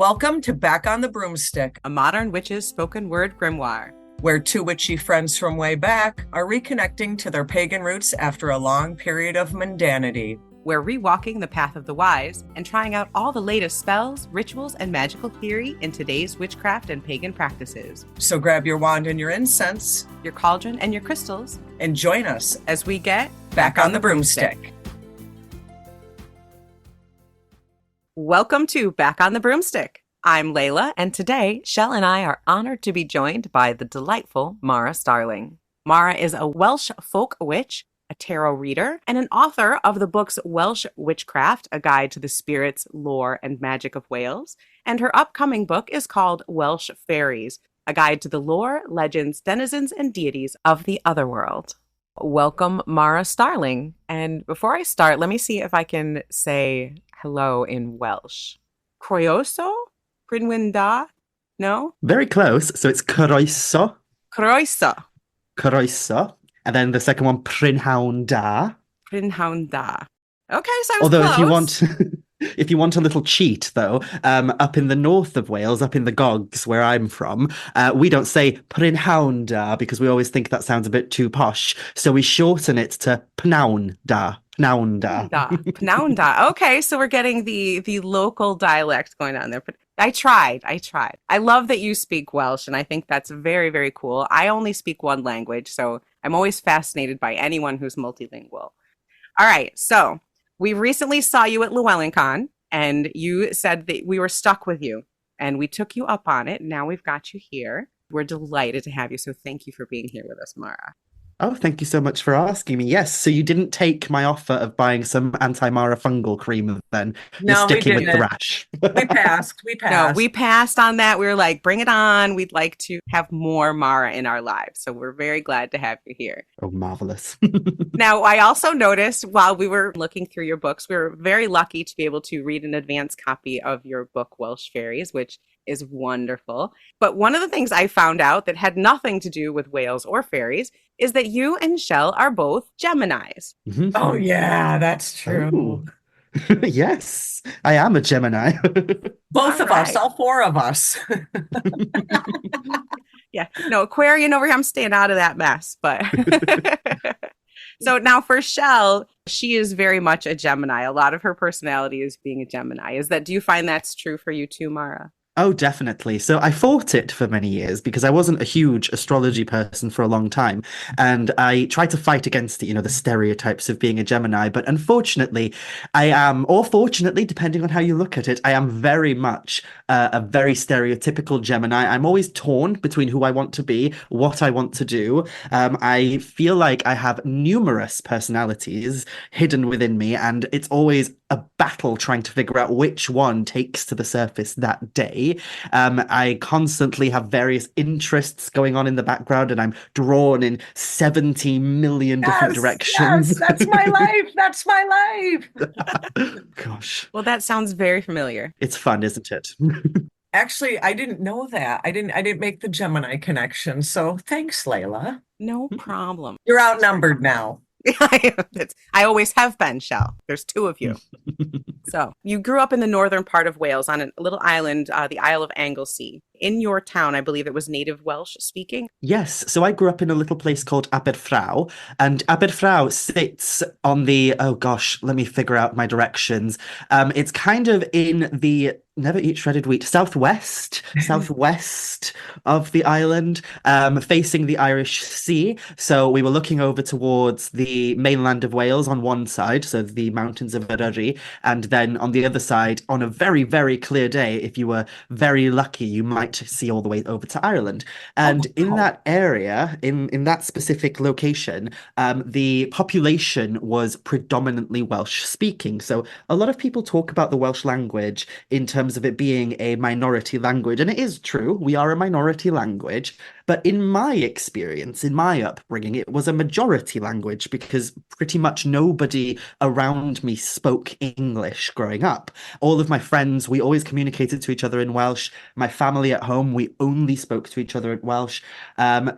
Welcome to Back on the Broomstick, a modern witch's spoken word grimoire, where two witchy friends from way back are reconnecting to their pagan roots after a long period of mundanity. We're rewalking the path of the wise and trying out all the latest spells, rituals, and magical theory in today's witchcraft and pagan practices. So grab your wand and your incense, your cauldron and your crystals, and join us as we get Back on the Broomstick. Welcome to Back on the Broomstick. I'm Layla, and today Chelle and I are honored to be joined by the delightful Mhara Starling. Mhara is a Welsh folk witch, a tarot reader, and an author of the books Welsh Witchcraft, a guide to the spirits, lore, and magic of Wales, and her upcoming book is called Welsh Fairies, a guide to the lore, legends, denizens, and deities of the Otherworld. Welcome, Mhara Starling. And before I start, let me see if I can say hello in Welsh. Croeso? Prynwen da? No? Very close. So it's croeso. Croeso. Croeso. And then the second one, prynhawn da. Prynhawn da. Okay, sounds Although close. if you want a little cheat, though, up in the north of Wales, up in the Gogs, where I'm from, we don't say prynhawn da because we always think that sounds a bit too posh. So we shorten it to pnawn da. Pnawn da. Pnawn da. Okay, so we're getting the local dialect going on there. But I tried. I love that you speak Welsh, and I think that's very, very cool. I only speak one language, so I'm always fascinated by anyone who's multilingual. All right, so we recently saw you at LlewelynCon, and you said that we were stuck with you, and we took you up on it. Now we've got you here. We're delighted to have you, so thank you for being here with us, Mhara. Oh, thank you so much for asking me. Yes, so you didn't take my offer of buying some anti-Mhara fungal cream then? No, You're sticking we with didn't. the rash. We passed. No, we passed on that. We were like, bring it on. We'd like to have more Mhara in our lives. So we're very glad to have you here. Oh, marvelous. Now, I also noticed while we were looking through your books, we were very lucky to be able to read an advance copy of your book, Welsh Fairies, which is wonderful. But one of the things I found out that had nothing to do with Wales or fairies is that you and Chelle are both Geminis. Mm-hmm. Oh, yeah, that's true. Yes, I am a Gemini. Both of us, all four of us. Yeah, no, Aquarian over here, I'm staying out of that mess. But so now for Chelle, she is very much a Gemini. A lot of her personality is being a Gemini. Do you find that's true for you too, Mhara? Oh, definitely. So I fought it for many years because I wasn't a huge astrology person for a long time. And I tried to fight against it, the stereotypes of being a Gemini. But unfortunately, I am, or fortunately, depending on how you look at it, I am very much a very stereotypical Gemini. I'm always torn between who I want to be, what I want to do. I feel like I have numerous personalities hidden within me, and it's always a battle trying to figure out which one takes to the surface that day. I constantly have various interests going on in the background, and I'm drawn in 70 million different directions. Yes, that's my life. That's my life. Gosh. Well, that sounds very familiar. It's fun, isn't it? Actually, I didn't know that. I didn't make the Gemini connection. So thanks, Layla. No problem. You're outnumbered now. I always have been, Chelle. There's two of you. So you grew up in the northern part of Wales on a little island, the Isle of Anglesey. In your town, I believe it was native Welsh speaking. Yes. So I grew up in a little place called Aberfraw, and Aberfraw sits on the, oh gosh, let me figure out my directions. It's kind of in the never eat shredded wheat, southwest of the island, facing the Irish Sea. So we were looking over towards the mainland of Wales on one side, so the mountains of Eryri, and then on the other side, on a very, very clear day, if you were very lucky, you might see all the way over to Ireland. And in that area, in that specific location, the population was predominantly Welsh speaking. So a lot of people talk about the Welsh language in terms of it being a minority language, and it is true, we are a minority language, but in my experience, in my upbringing, it was a majority language because pretty much nobody around me spoke English growing up. All of my friends, we always communicated to each other in Welsh. My family family at home, we only spoke to each other in Welsh.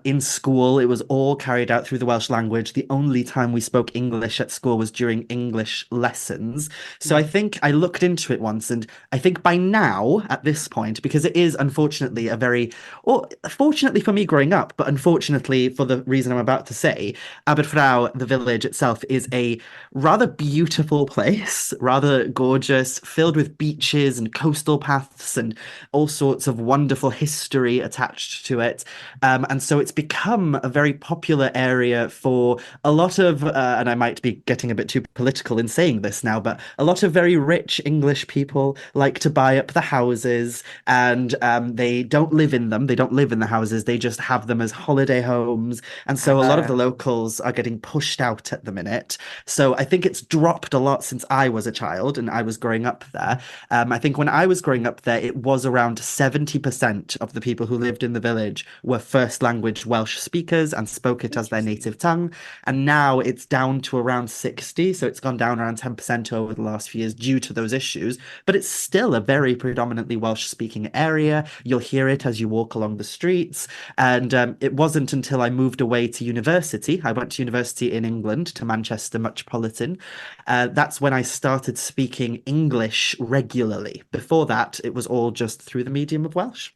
In school, it was all carried out through the Welsh language. The only time we spoke English at school was during English lessons. So I think I looked into it once, and I think by now, at this point, because it is unfortunately a very, or fortunately for me growing up, but unfortunately for the reason I'm about to say, Aberfraw, the village itself, is a rather beautiful place, rather gorgeous, filled with beaches and coastal paths and all sorts of wonderful history attached to it. And so it's become a very popular area for a lot of, and I might be getting a bit too political in saying this now, but a lot of very rich English people like to buy up the houses and they don't live in them. They don't live in the houses. They just have them as holiday homes. And so a lot of the locals are getting pushed out at the minute. So I think it's dropped a lot since I was a child and I was growing up there. I think when I was growing up there, it was around 70% of the people who lived in the village were first language Welsh speakers and spoke it as their native tongue. And now it's down to around 60. So it's gone down around 10% over the last few years due to those issues. But it's still a very predominantly Welsh speaking area. You'll hear it as you walk along the streets. And it wasn't until I moved away to university. I went to university in England, to Manchester Metropolitan. That's when I started speaking English regularly. Before that, it was all just through the medium of Welsh.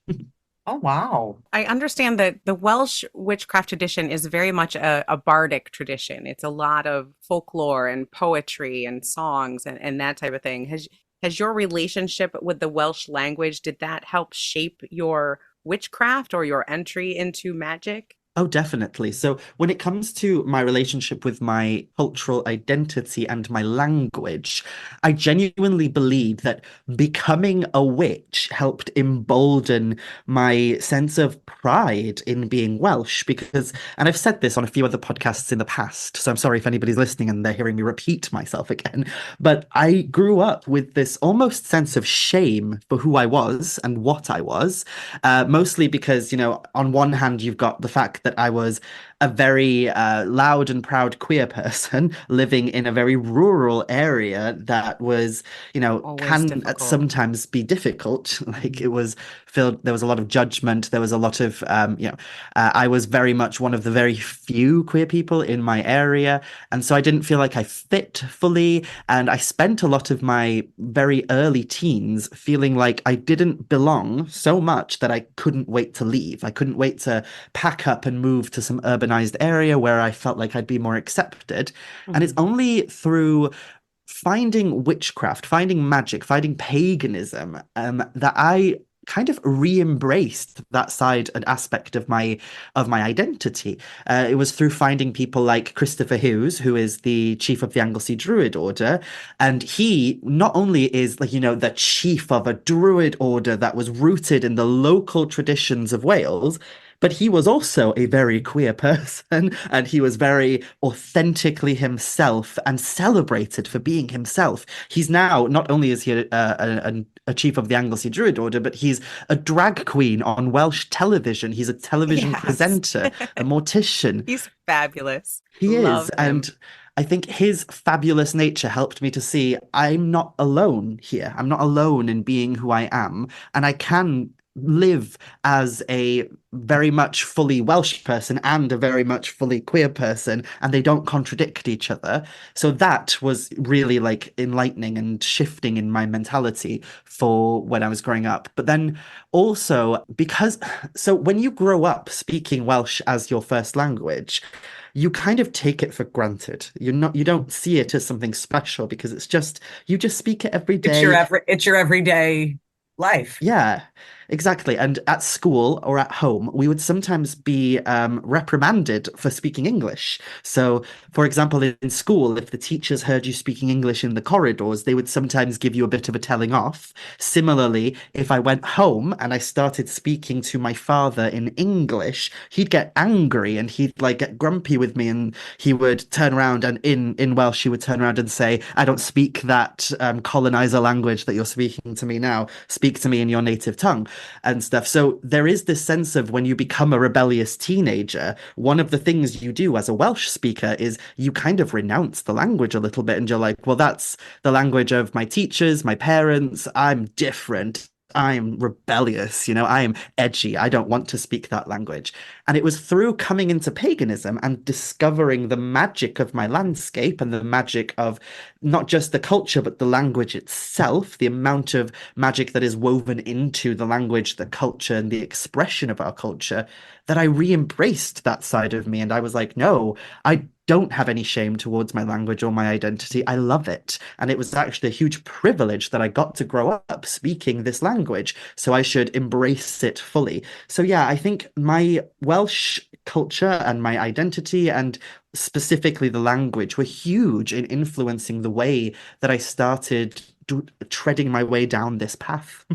Oh, wow. I understand that the Welsh witchcraft tradition is very much a bardic tradition. It's a lot of folklore and poetry and songs and that type of thing. Has your relationship with the Welsh language, did that help shape your witchcraft or your entry into magic? Oh, definitely. So when it comes to my relationship with my cultural identity and my language, I genuinely believe that becoming a witch helped embolden my sense of pride in being Welsh because, and I've said this on a few other podcasts in the past, so I'm sorry if anybody's listening and they're hearing me repeat myself again, but I grew up with this almost sense of shame for who I was and what I was, mostly because, on one hand, you've got the fact that I was a very loud and proud queer person living in a very rural area that was, Always can difficult. sometimes be difficult. Like it was filled, there was a lot of judgment. There was a lot of, I was very much one of the very few queer people in my area. And so I didn't feel like I fit fully. And I spent a lot of my very early teens feeling like I didn't belong so much that I couldn't wait to leave. I couldn't wait to pack up and move to some urbanized area where I felt like I'd be more accepted. And it's Mhm. only through finding witchcraft, finding magic, finding paganism, that I kind of re-embraced that side and aspect of my identity. It was through finding people like Christopher Hughes, who is the chief of the Anglesey Druid Order, and he not only is like the chief of a Druid order that was rooted in the local traditions of Wales, but he was also a very queer person, and he was very authentically himself and celebrated for being himself. He's now, not only is he a chief of the Anglesey Druid Order, but he's a drag queen on Welsh television. He's a television Yes. presenter, a mortician. He's fabulous. He is. Love And him. I think his fabulous nature helped me to see I'm not alone here. I'm not alone in being who I am. And I can live as a very much fully Welsh person and a very much fully queer person, and they don't contradict each other. So that was really like enlightening and shifting in my mentality for when I was growing up. But then also because, so when you grow up speaking Welsh as your first language, you kind of take it for granted. You don't see it as something special because you just speak it every day. It's your everyday life. Yeah, exactly. And at school or at home, we would sometimes be reprimanded for speaking English. So, for example, in school, if the teachers heard you speaking English in the corridors, they would sometimes give you a bit of a telling off. Similarly, if I went home and I started speaking to my father in English, he'd get angry and he'd like get grumpy with me, and he would turn around and in Welsh, he would turn around and say, "I don't speak that colonizer language that you're speaking to me now. Speak to me in your native tongue." And stuff. So there is this sense of when you become a rebellious teenager, one of the things you do as a Welsh speaker is you kind of renounce the language a little bit, and you're like, well, that's the language of my teachers, my parents. I'm different. I'm rebellious, I am edgy. I don't want to speak that language. And it was through coming into paganism and discovering the magic of my landscape and the magic of not just the culture, but the language itself, the amount of magic that is woven into the language, the culture, and the expression of our culture, that I re-embraced that side of me. And I was like, no, I don't have any shame towards my language or my identity. I love it. And it was actually a huge privilege that I got to grow up speaking this language. So I should embrace it fully. So, yeah, I think my Welsh culture and my identity and specifically the language were huge in influencing the way that I started treading my way down this path.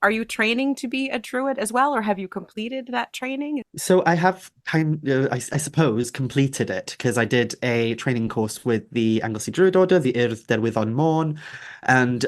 Are you training to be a druid as well, or have you completed that training? So I have I suppose, completed it because I did a training course with the Anglesey Druid Order, the Derwyddon Môn, and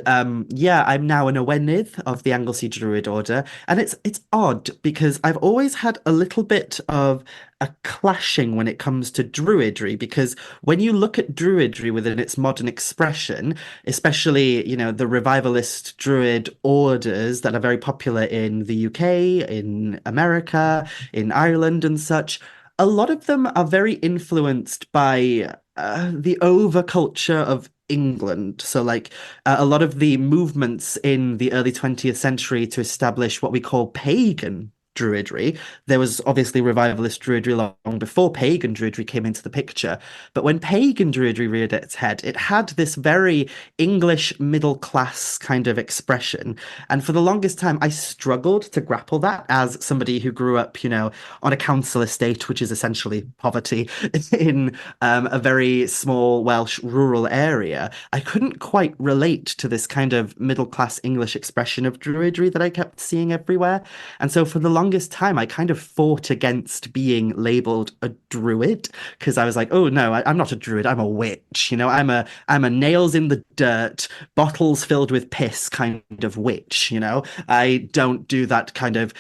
yeah, I'm now an awenydd of the Anglesey Druid Order, and it's odd because I've always had a little bit of a clashing when it comes to druidry because when you look at druidry within its modern expression, especially, the revivalist druid orders that are very popular in the UK, in America, in Ireland and such, a lot of them are very influenced by the overculture of England. So, like, a lot of the movements in the early 20th century to establish what we call pagan druidry. There was obviously revivalist druidry long before pagan druidry came into the picture. But when pagan druidry reared its head, it had this very English middle class kind of expression. And for the longest time, I struggled to grapple that as somebody who grew up, on a council estate, which is essentially poverty, in a very small Welsh rural area. I couldn't quite relate to this kind of middle class English expression of druidry that I kept seeing everywhere. And so for the longest time, I kind of fought against being labeled a druid because I was like, oh no, I'm not a druid, I'm a witch. I'm a nails in the dirt, bottles filled with piss kind of witch. I don't do that kind of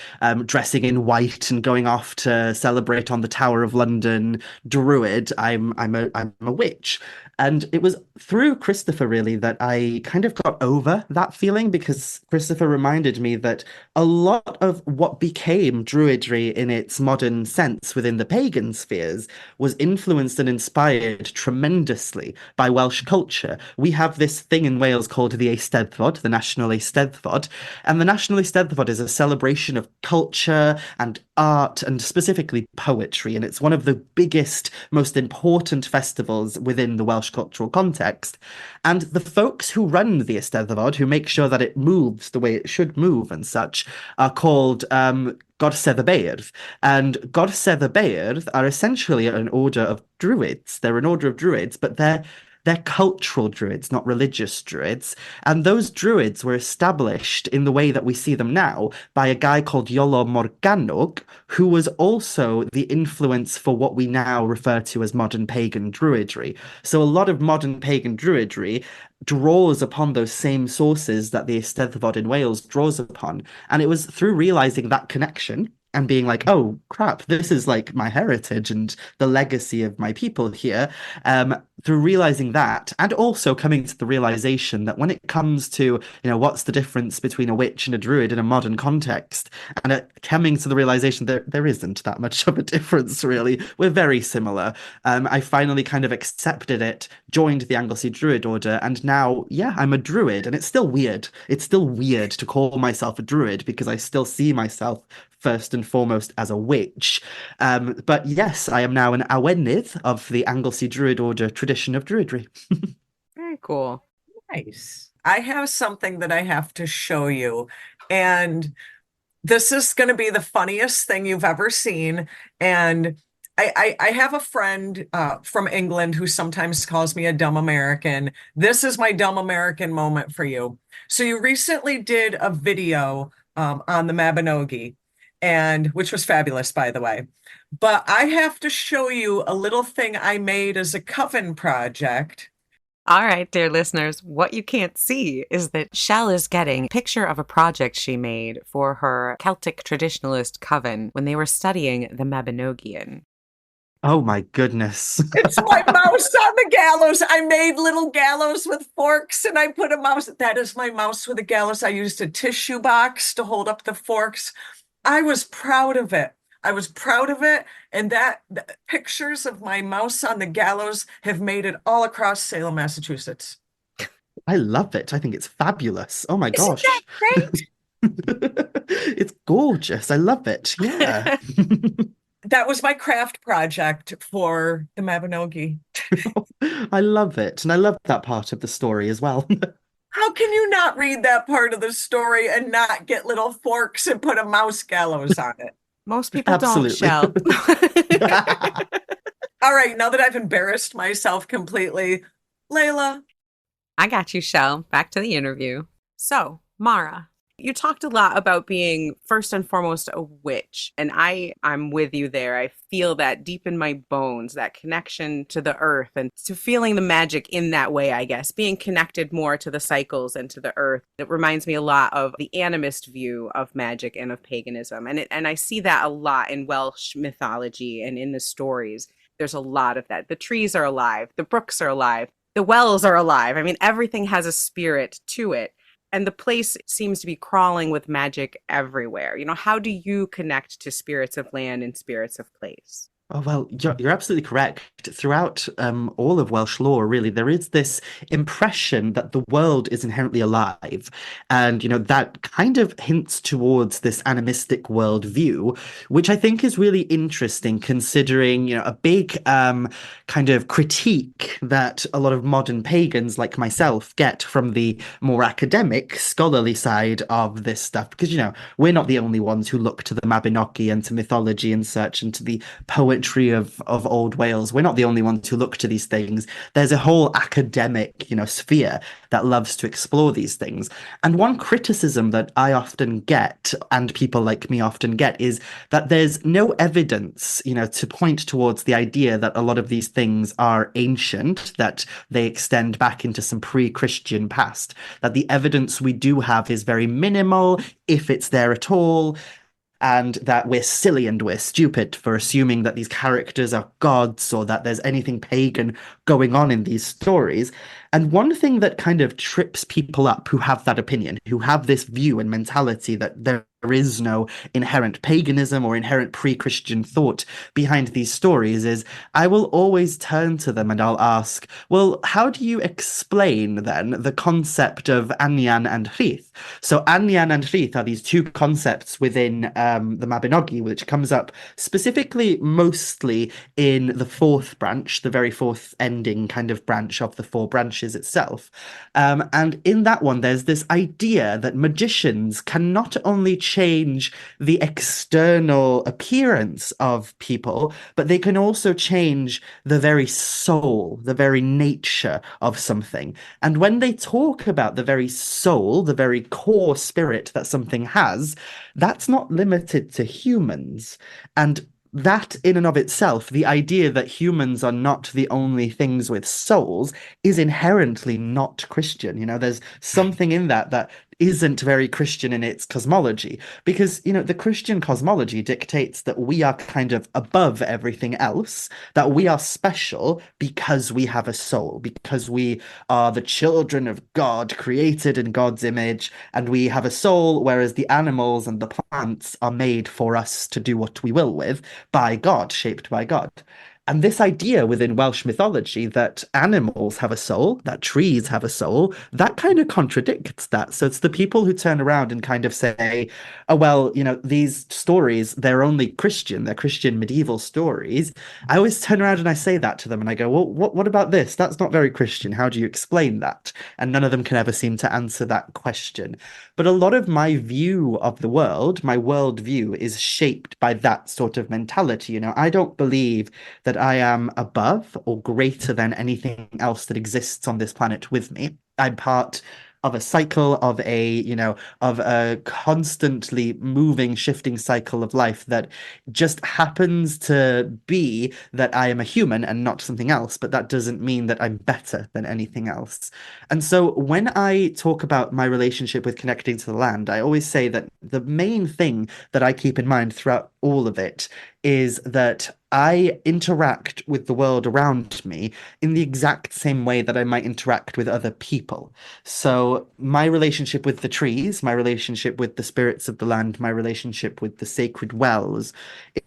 dressing in white and going off to celebrate on the Tower of London druid. I'm a witch. And it was through Christopher, really, that I kind of got over that feeling because Christopher reminded me that a lot of what became Druidry in its modern sense within the pagan spheres was influenced and inspired tremendously by Welsh culture. We have this thing in Wales called the Eisteddfod, the National Eisteddfod, and the National Eisteddfod is a celebration of culture and art and specifically poetry, and it's one of the biggest, most important festivals within the Welsh cultural context. And the folks who run the Eisteddfod, who make sure that it moves the way it should move and such, are called Gorsedd y Beirdd. And Gorsedd y Beirdd are essentially an order of druids. They're an order of druids, but they're cultural druids, not religious druids. And those druids were established in the way that we see them now by a guy called Iolo Morgannwg, who was also the influence for what we now refer to as modern pagan druidry. So a lot of modern pagan druidry draws upon those same sources that the Eisteddfod in Wales draws upon. And it was through realizing that connection and being like, oh crap, this is like my heritage and the legacy of my people here. Through realizing that, and also coming to the realization that when it comes to, what's the difference between a witch and a druid in a modern context, and coming to the realization that there isn't that much of a difference, really. We're very similar. I finally kind of accepted it, joined the Anglesey Druid Order, and now, yeah, I'm a druid, and it's still weird. It's still weird to call myself a druid because I still see myself first and foremost as a witch. But yes, I am now an awenydd of the Anglesey Druid Order tradition of druidry. Very cool. Nice. I have something that I have to show you. And this is going to be the funniest thing you've ever seen. And I have a friend from England who sometimes calls me a dumb American. This is my dumb American moment for you. So you recently did a video on the Mabinogi, and which was fabulous, by the way. But I have to show you a little thing I made as a coven project. All right, dear listeners, what you can't see is that Chelle is getting a picture of a project she made for her Celtic traditionalist coven when they were studying the Mabinogion. Oh my goodness. It's my mouse on the gallows. I made little gallows with forks and I put a mouse. That is my mouse with a gallows. I used a tissue box to hold up the forks. I was proud of it. I was proud of it. And pictures of my mouse on the gallows have made it all across Salem, Massachusetts. I love it. I think it's fabulous. Oh my Isn't that gosh. great? It's gorgeous. I love it. Yeah. That was my craft project for the Mabinogi. I love it. And I love that part of the story as well. How can you not read that part of the story and not get little forks and put a mouse gallows on it? Most people don't, Absolutely. Shell. All right, now that I've embarrassed myself completely, Layla, I got you, Shell. Back to the interview. So, Mara, you talked a lot about being first and foremost a witch, and I'm with you there. I feel that deep in my bones, that connection to the earth and to feeling the magic in that way, I guess, being connected more to the cycles and to the earth. It reminds me a lot of the animist view of magic and of paganism. And I see that a lot in Welsh mythology and in the stories. There's a lot of that. The trees are alive, the brooks are alive, the wells are alive. I mean, everything has a spirit to it. And the place seems to be crawling with magic everywhere. How do you connect to spirits of land and spirits of place? Oh, well, you're absolutely correct. Throughout all of Welsh lore, really, there is this impression that the world is inherently alive. And, that kind of hints towards this animistic worldview, which I think is really interesting considering, a big kind of critique that a lot of modern pagans like myself get from the more academic, scholarly side of this stuff. Because, we're not the only ones who look to the Mabinogi and to mythology and such and to the poetry of old Wales. We're not the only ones who look to these things. There's a whole academic, sphere that loves to explore these things. And one criticism that I often get, and people like me often get, is that there's no evidence, to point towards the idea that a lot of these things are ancient, that they extend back into some pre-Christian past, that the evidence we do have is very minimal, if it's there at all, and that we're silly and we're stupid for assuming that these characters are gods or that there's anything pagan going on in these stories. And one thing that kind of trips people up who have that opinion, who have this view and mentality that there is no inherent paganism or inherent pre-Christian thought behind these stories, is I will always turn to them and I'll ask, well, how do you explain then the concept of Anian and Rhith? So Anian and Rhith are these two concepts within the Mabinogi, which comes up specifically mostly in the fourth branch, the very fourth ending kind of branch of the four branches itself. And in that one, there's this idea that magicians can not only change the external appearance of people, but they can also change the very soul, the very nature of something. And when they talk about the very soul, the very core spirit that something has, that's not limited to humans. And that in and of itself, the idea that humans are not the only things with souls is inherently not Christian. There's something in that isn't very Christian in its cosmology, because, the Christian cosmology dictates that we are kind of above everything else, that we are special because we have a soul, because we are the children of God, created in God's image, and we have a soul, whereas the animals and the plants are made for us to do what we will with by God, shaped by God. And this idea within Welsh mythology that animals have a soul, that trees have a soul, that kind of contradicts that. So it's the people who turn around and kind of say, oh, well, these stories, they're only Christian, they're Christian medieval stories. I always turn around and I say that to them and I go, well, what about this? That's not very Christian. How do you explain that? And none of them can ever seem to answer that question. But a lot of my view of the world, my worldview, is shaped by that sort of mentality. I don't believe that I am above or greater than anything else that exists on this planet with me. I'm part of a cycle of a constantly moving, shifting cycle of life that just happens to be that I am a human and not something else, but that doesn't mean that I'm better than anything else. And so when I talk about my relationship with connecting to the land, I always say that the main thing that I keep in mind throughout all of it is that I interact with the world around me in the exact same way that I might interact with other people. So, my relationship with the trees, my relationship with the spirits of the land, my relationship with the sacred wells,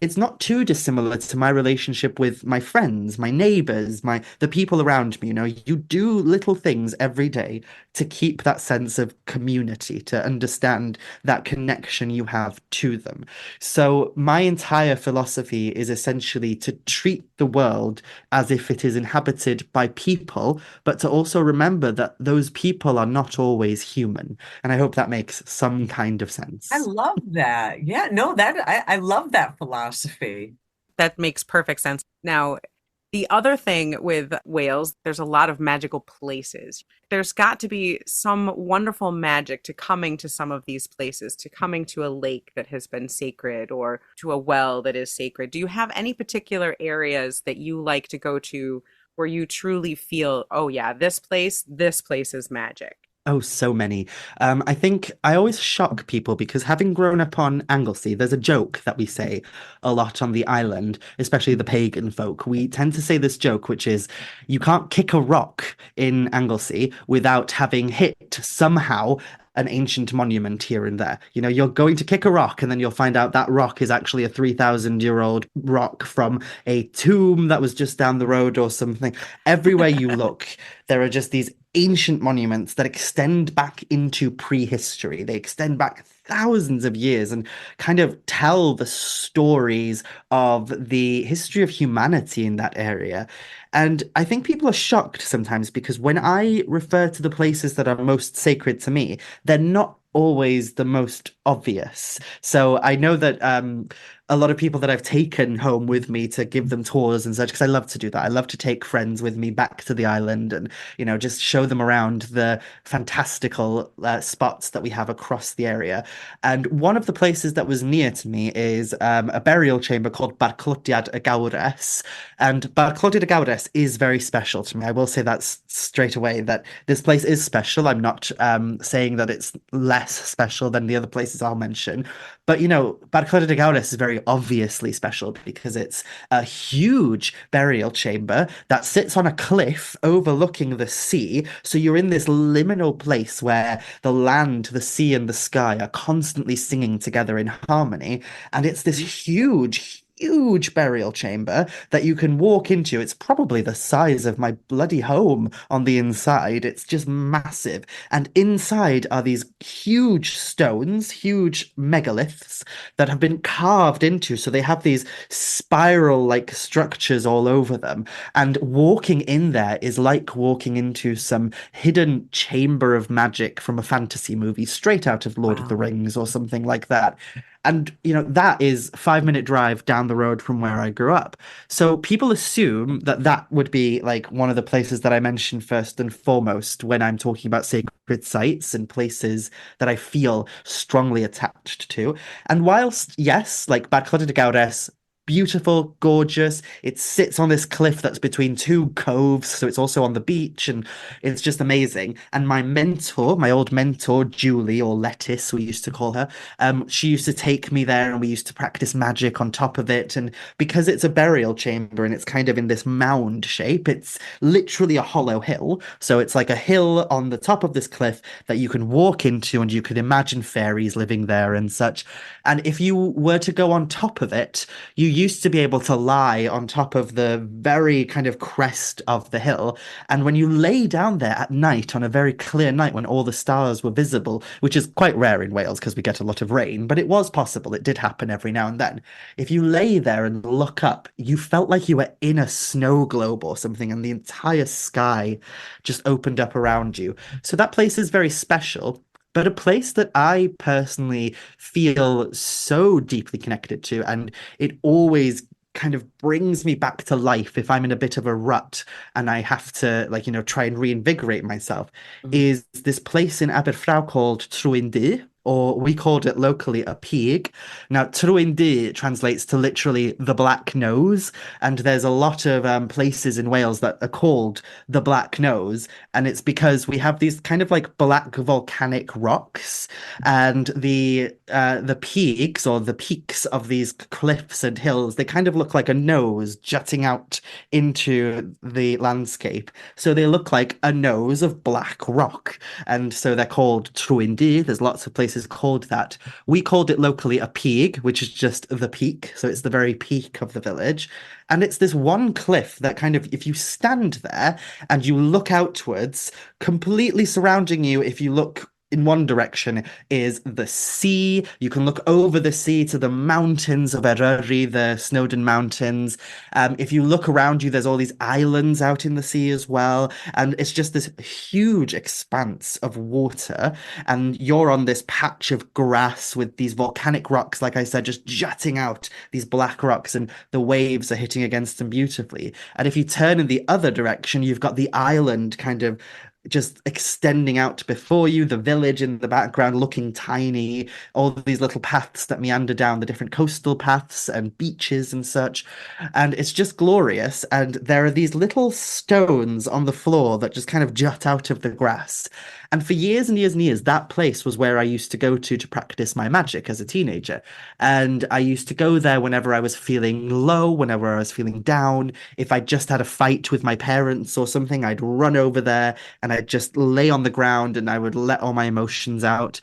it's not too dissimilar to my relationship with my friends, my neighbors, the people around me. You know, you do little things every day to keep that sense of community, to understand that connection you have to them. So, my entire philosophy is essentially to treat the world as if it is inhabited by people, but to also remember that those people are not always human. And I hope that makes some kind of I sense. love that. Yeah, no, I love that philosophy. That makes perfect sense. Now, the other thing with Wales, there's a lot of magical places. There's got to be some wonderful magic to coming to some of these places, to coming to a lake that has been sacred or to a well that is sacred. Do you have any particular areas that you like to go to where you truly feel, oh yeah, this place is magic? Oh, so many. I think I always shock people because having grown up on Anglesey, there's a joke that we say a lot on the island, especially the pagan folk. We tend to say this joke, which is you can't kick a rock in Anglesey without having hit somehow an ancient monument here and there. You know, you're going to kick a rock and then you'll find out that rock is actually a 3,000-year-old rock from a tomb that was just down the road or something. Everywhere you look, there are just these ancient monuments that extend back into prehistory. They extend back thousands of years and kind of tell the stories of the history of humanity in that area. And I think people are shocked sometimes because when I refer to the places that are most sacred to me, they're not always the most obvious. So I know that a lot of people that I've taken home with me to give them tours and such, because I love to do that. I love to take friends with me back to the island and, you know, just show them around the fantastical spots that we have across the area. And one of the places that was near to me is a burial chamber called Barclodiad y Gawres. And Barclodiad y Gawres is very special to me. I will say that straight away that this place is special. I'm not saying that it's less special than the other places I'll mention. But you know, Barclodiad y Gawres is very obviously special because it's a huge burial chamber that sits on a cliff overlooking the sea. So you're in this liminal place where the land, the sea, and the sky are constantly singing together in harmony. And it's this huge burial chamber that you can walk into. It's probably the size of my bloody home on the inside. It's just massive. And inside are these huge stones, huge megaliths that have been carved into. So they have these spiral like structures all over them. And walking in there is like walking into some hidden chamber of magic from a fantasy movie straight out of Lord of the Wow. Rings or something like that. And, you know, that is 5 minute drive down the road from where I grew up. So people assume that that would be like one of the places that I mention first and foremost when I'm talking about sacred sites and places that I feel strongly attached to. And whilst, yes, like Bad Clodagh Gowres, beautiful, gorgeous, it sits on this cliff that's between two coves, so it's also on the beach, and it's just amazing. And my mentor, my old mentor, Julie, or Lettuce, we used to call her, she used to take me there and we used to practice magic on top of it. And because it's a burial chamber and it's kind of in this mound shape, it's literally a hollow hill. So it's like a hill on the top of this cliff that you can walk into and you could imagine fairies living there and such. And if you were to go on top of it, you used to be able to lie on top of the very kind of crest of the hill. And when you lay down there at night on a very clear night when all the stars were visible, which is quite rare in Wales because we get a lot of rain, but it was possible. It did happen every now and then. If you lay there and look up, you felt like you were in a snow globe or something, and the entire sky just opened up around you. So that place is very special. But a place that I personally feel so deeply connected to, and it always kind of brings me back to life if I'm in a bit of a rut and I have to, try and reinvigorate myself, Mhm. is this place in Aberfraw called Trwyn or we called it locally a pig. Now, Trwyn translates to literally the black nose, and there's a lot of places in Wales that are called the Black Nose, and it's because we have these kind of like black volcanic rocks, and the peaks or the peaks of these cliffs and hills, they kind of look like a nose jutting out into the landscape. So they look like a nose of black rock, and so they're called Trwyn. There's lots of places called that. We called it locally a peak, which is just the peak, so it's the very peak of the village. And it's this one cliff that kind of, if you stand there and you look outwards, completely surrounding you, if you look in one direction is the sea. You can look over the sea to the mountains of Eryri, the Snowdon Mountains. If you look around you, there's all these islands out in the sea as well. And it's just this huge expanse of water. And you're on this patch of grass with these volcanic rocks, like I said, just jutting out these black rocks, and the waves are hitting against them beautifully. And if you turn in the other direction, you've got the island kind of just extending out before you, the village in the background looking tiny, all these little paths that meander down, the different coastal paths and beaches and such. And it's just glorious. And there are these little stones on the floor that just kind of jut out of the grass. And for years and years and years, that place was where I used to go to practice my magic as a teenager. And I used to go there whenever I was feeling low, whenever I was feeling down. If I just had a fight with my parents or something, I'd run over there and I'd just lay on the ground and I would let all my emotions out.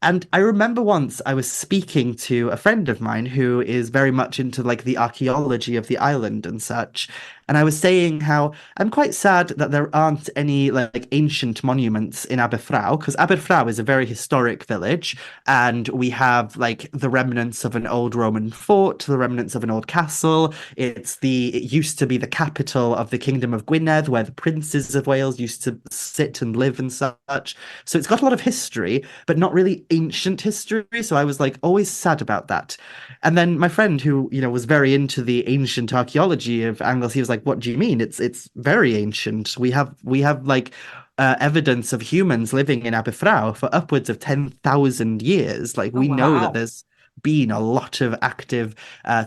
And I remember once I was speaking to a friend of mine who is very much into like the archaeology of the island and such. And I was saying how I'm quite sad that there aren't any like ancient monuments in Aberfraw, because Aberfraw is a very historic village, and we have like the remnants of an old Roman fort, the remnants of an old castle. It used to be the capital of the Kingdom of Gwynedd, where the princes of Wales used to sit and live and such. So it's got a lot of history, but not really ancient history. So I was like always sad about that. And then my friend who, was very into the ancient archaeology of Angles, he was like, "What do you mean? It's very ancient. We have like evidence of humans living in Aberfraw for upwards of 10,000 years. Like Oh, we know that wow. there's been a lot of active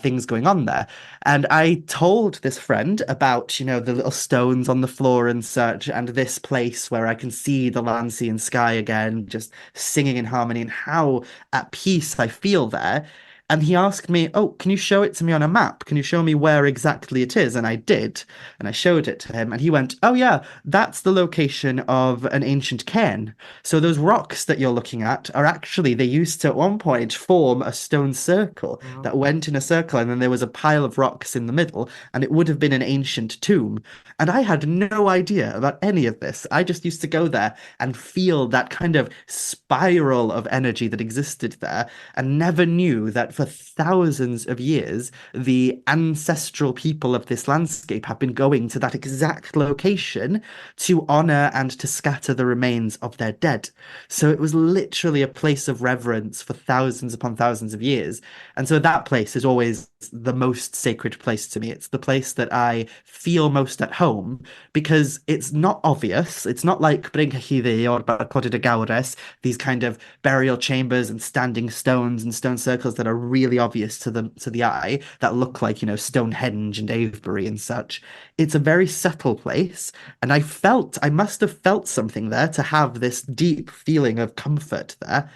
things going on there." And I told this friend about, the little stones on the floor and such, and this place where I can see the land, sea, and sky again, just singing in harmony, and how at peace I feel there. And he asked me, "Oh, can you show it to me on a map? Can you show me where exactly it is?" And I did. And I showed it to him. And he went, "Oh, yeah, that's the location of an ancient cairn. So those rocks that you're looking at are actually, they used to at one point form a stone circle Wow. that went in a circle. And then there was a pile of rocks in the middle. And it would have been an ancient tomb." And I had no idea about any of this. I just used to go there and feel that kind of spiral of energy that existed there, and never knew that for thousands of years, the ancestral people of this landscape have been going to that exact location to honor and to scatter the remains of their dead. So it was literally a place of reverence for thousands upon thousands of years. And so that place is always the most sacred place to me. It's the place that I feel most at home because it's not obvious. It's not like Bryn Cyhyrddi or Barcode de Gawres, these kind of burial chambers and standing stones and stone circles that are really obvious to the eye, that look like, Stonehenge and Avebury and such. It's a very subtle place, and I must have felt something there to have this deep feeling of comfort there.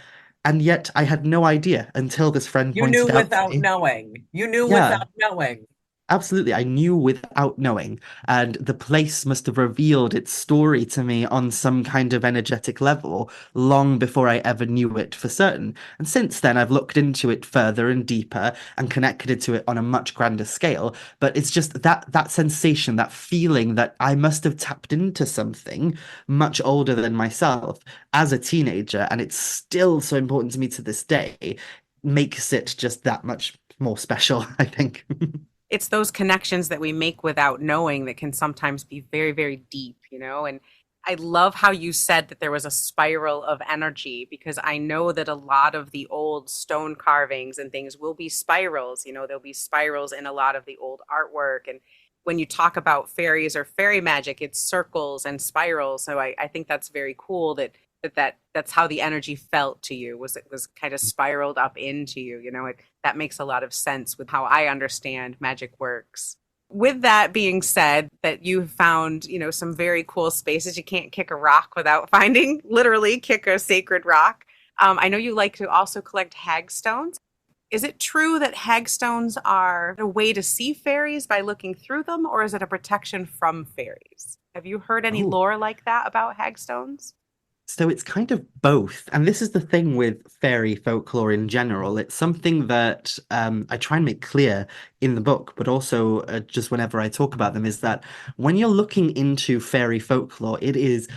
And yet I had no idea until this friend You knew pointed out to without me. knowing. You knew Yeah. without knowing. Absolutely. I knew without knowing, and the place must have revealed its story to me on some kind of energetic level long before I ever knew it for certain. And since then, I've looked into it further and deeper and connected to it on a much grander scale. But it's just that sensation, that feeling that I must have tapped into something much older than myself as a teenager, and it's still so important to me to this day, makes it just that much more special, I think. It's those connections that we make without knowing that can sometimes be very, very deep, And I love how you said that there was a spiral of energy because I know that a lot of the old stone carvings and things will be spirals. There'll be spirals in a lot of the old artwork. And when you talk about fairies or fairy magic, it's circles and spirals. So I think that's very cool that That's how the energy felt to you, was it was kind of spiraled up into you, that makes a lot of sense with how I understand magic works. With that being said, that you found, some very cool spaces. You can't kick a rock without finding, literally kick a sacred rock. I know you like to also collect hagstones. Is it true that hagstones are a way to see fairies by looking through them, or is it a protection from fairies? Have you heard any Oh, lore like that about hagstones? so it's kind of both. And this is the thing with fairy folklore in general. It's something that I try and make clear in the book, but also just whenever I talk about them, is that when you're looking into fairy folklore, it is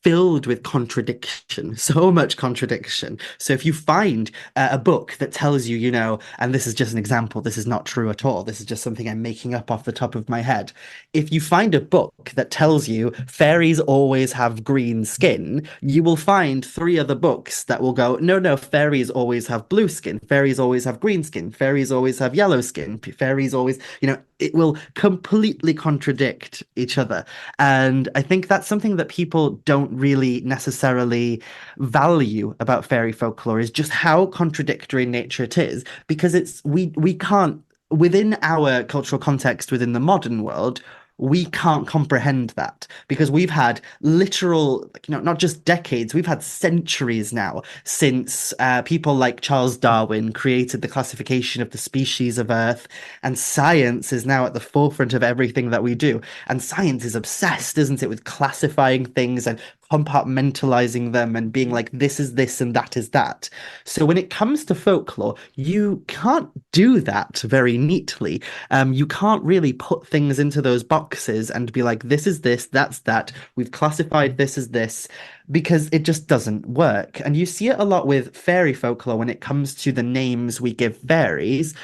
filled with contradiction, so much contradiction. So if you find a book that tells you, and this is just an example, this is not true at all, this is just something I'm making up off the top of my head. If you find a book that tells you fairies always have green skin, you will find three other books that will go, no, no, fairies always have blue skin, fairies always have green skin, fairies always have yellow skin, fairies always, it will completely contradict each other. And I think that's something that people don't really necessarily value about fairy folklore, is just how contradictory in nature it is, because we can't, within our cultural context within the modern world, we can't comprehend that because we've had literal, not just decades, we've had centuries now since people like Charles Darwin created the classification of the species of Earth, and science is now at the forefront of everything that we do. And science is obsessed, isn't it, with classifying things and compartmentalizing them and being like, this is this and that is that. So when it comes to folklore, you can't do that very neatly. You can't really put things into those boxes and be like, this is this, that's that. We've classified this as this, because it just doesn't work. And you see it a lot with fairy folklore when it comes to the names we give fairies.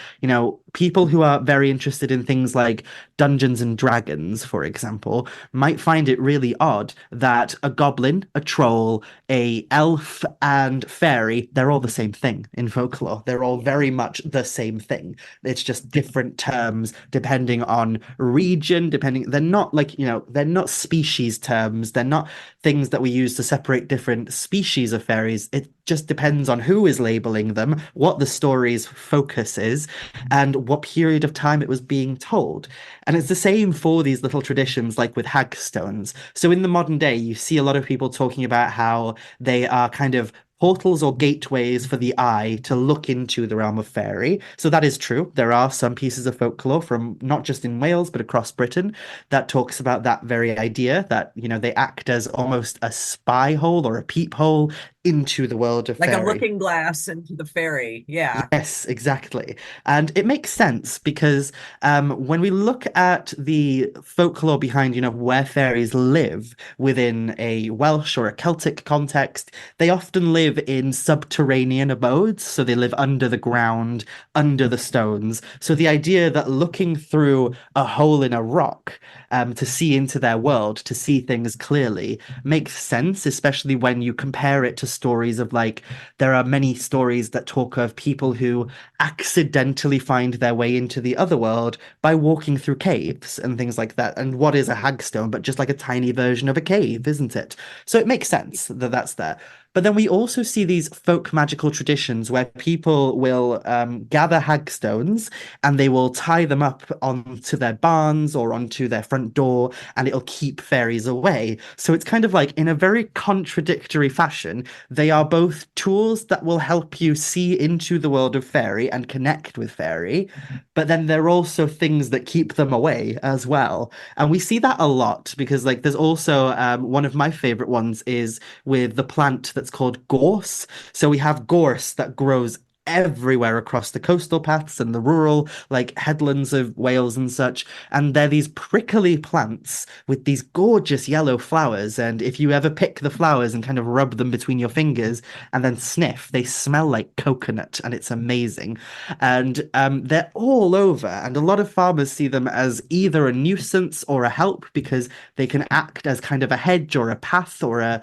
People who are very interested in things like Dungeons and Dragons, for example, might find it really odd that a goblin, a troll, a elf, and fairy, they're all the same thing in folklore. They're all very much the same thing. It's just different terms depending on region, they're not like, they're not species terms. They're not things that we use to separate different species of fairies. It just depends on who is labeling them, what the story's focus is, and what period of time it was being told. And it's the same for these little traditions, like with hagstones. So in the modern day, you see a lot of people talking about how they are kind of portals or gateways for the eye to look into the realm of fairy. So that is true. There are some pieces of folklore from not just in Wales, but across Britain that talks about that very idea that, they act as almost a spy hole or a peephole into the world of Like a fairy. looking glass into the fairy. Yeah. Yes, exactly. And it makes sense because when we look at the folklore behind, where fairies live within a Welsh or a Celtic context, they often live in subterranean abodes. So they live under the ground, under the stones. So the idea that looking through a hole in a rock to see into their world, to see things clearly, makes sense, especially when you compare it to stories of like, there are many stories that talk of people who accidentally find their way into the other world by walking through caves and things like that. And what is a hagstone but just like a tiny version of a cave, isn't it? So it makes sense that that's there. But then we also see these folk magical traditions where people will gather hagstones and they will tie them up onto their barns or onto their front door, and it'll keep fairies away. So it's kind of like, in a very contradictory fashion, they are both tools that will help you see into the world of fairy and connect with fairy, but then they're also things that keep them away as well. And we see that a lot because, like, there's also one of my favorite ones is with the plant that's called gorse. So we have gorse that grows everywhere across the coastal paths and the rural, like, headlands of Wales and such. And they're these prickly plants with these gorgeous yellow flowers. And if you ever pick the flowers and kind of rub them between your fingers and then sniff, they smell like coconut and it's amazing. And they're all over. And a lot of farmers see them as either a nuisance or a help because they can act as kind of a hedge or a path or a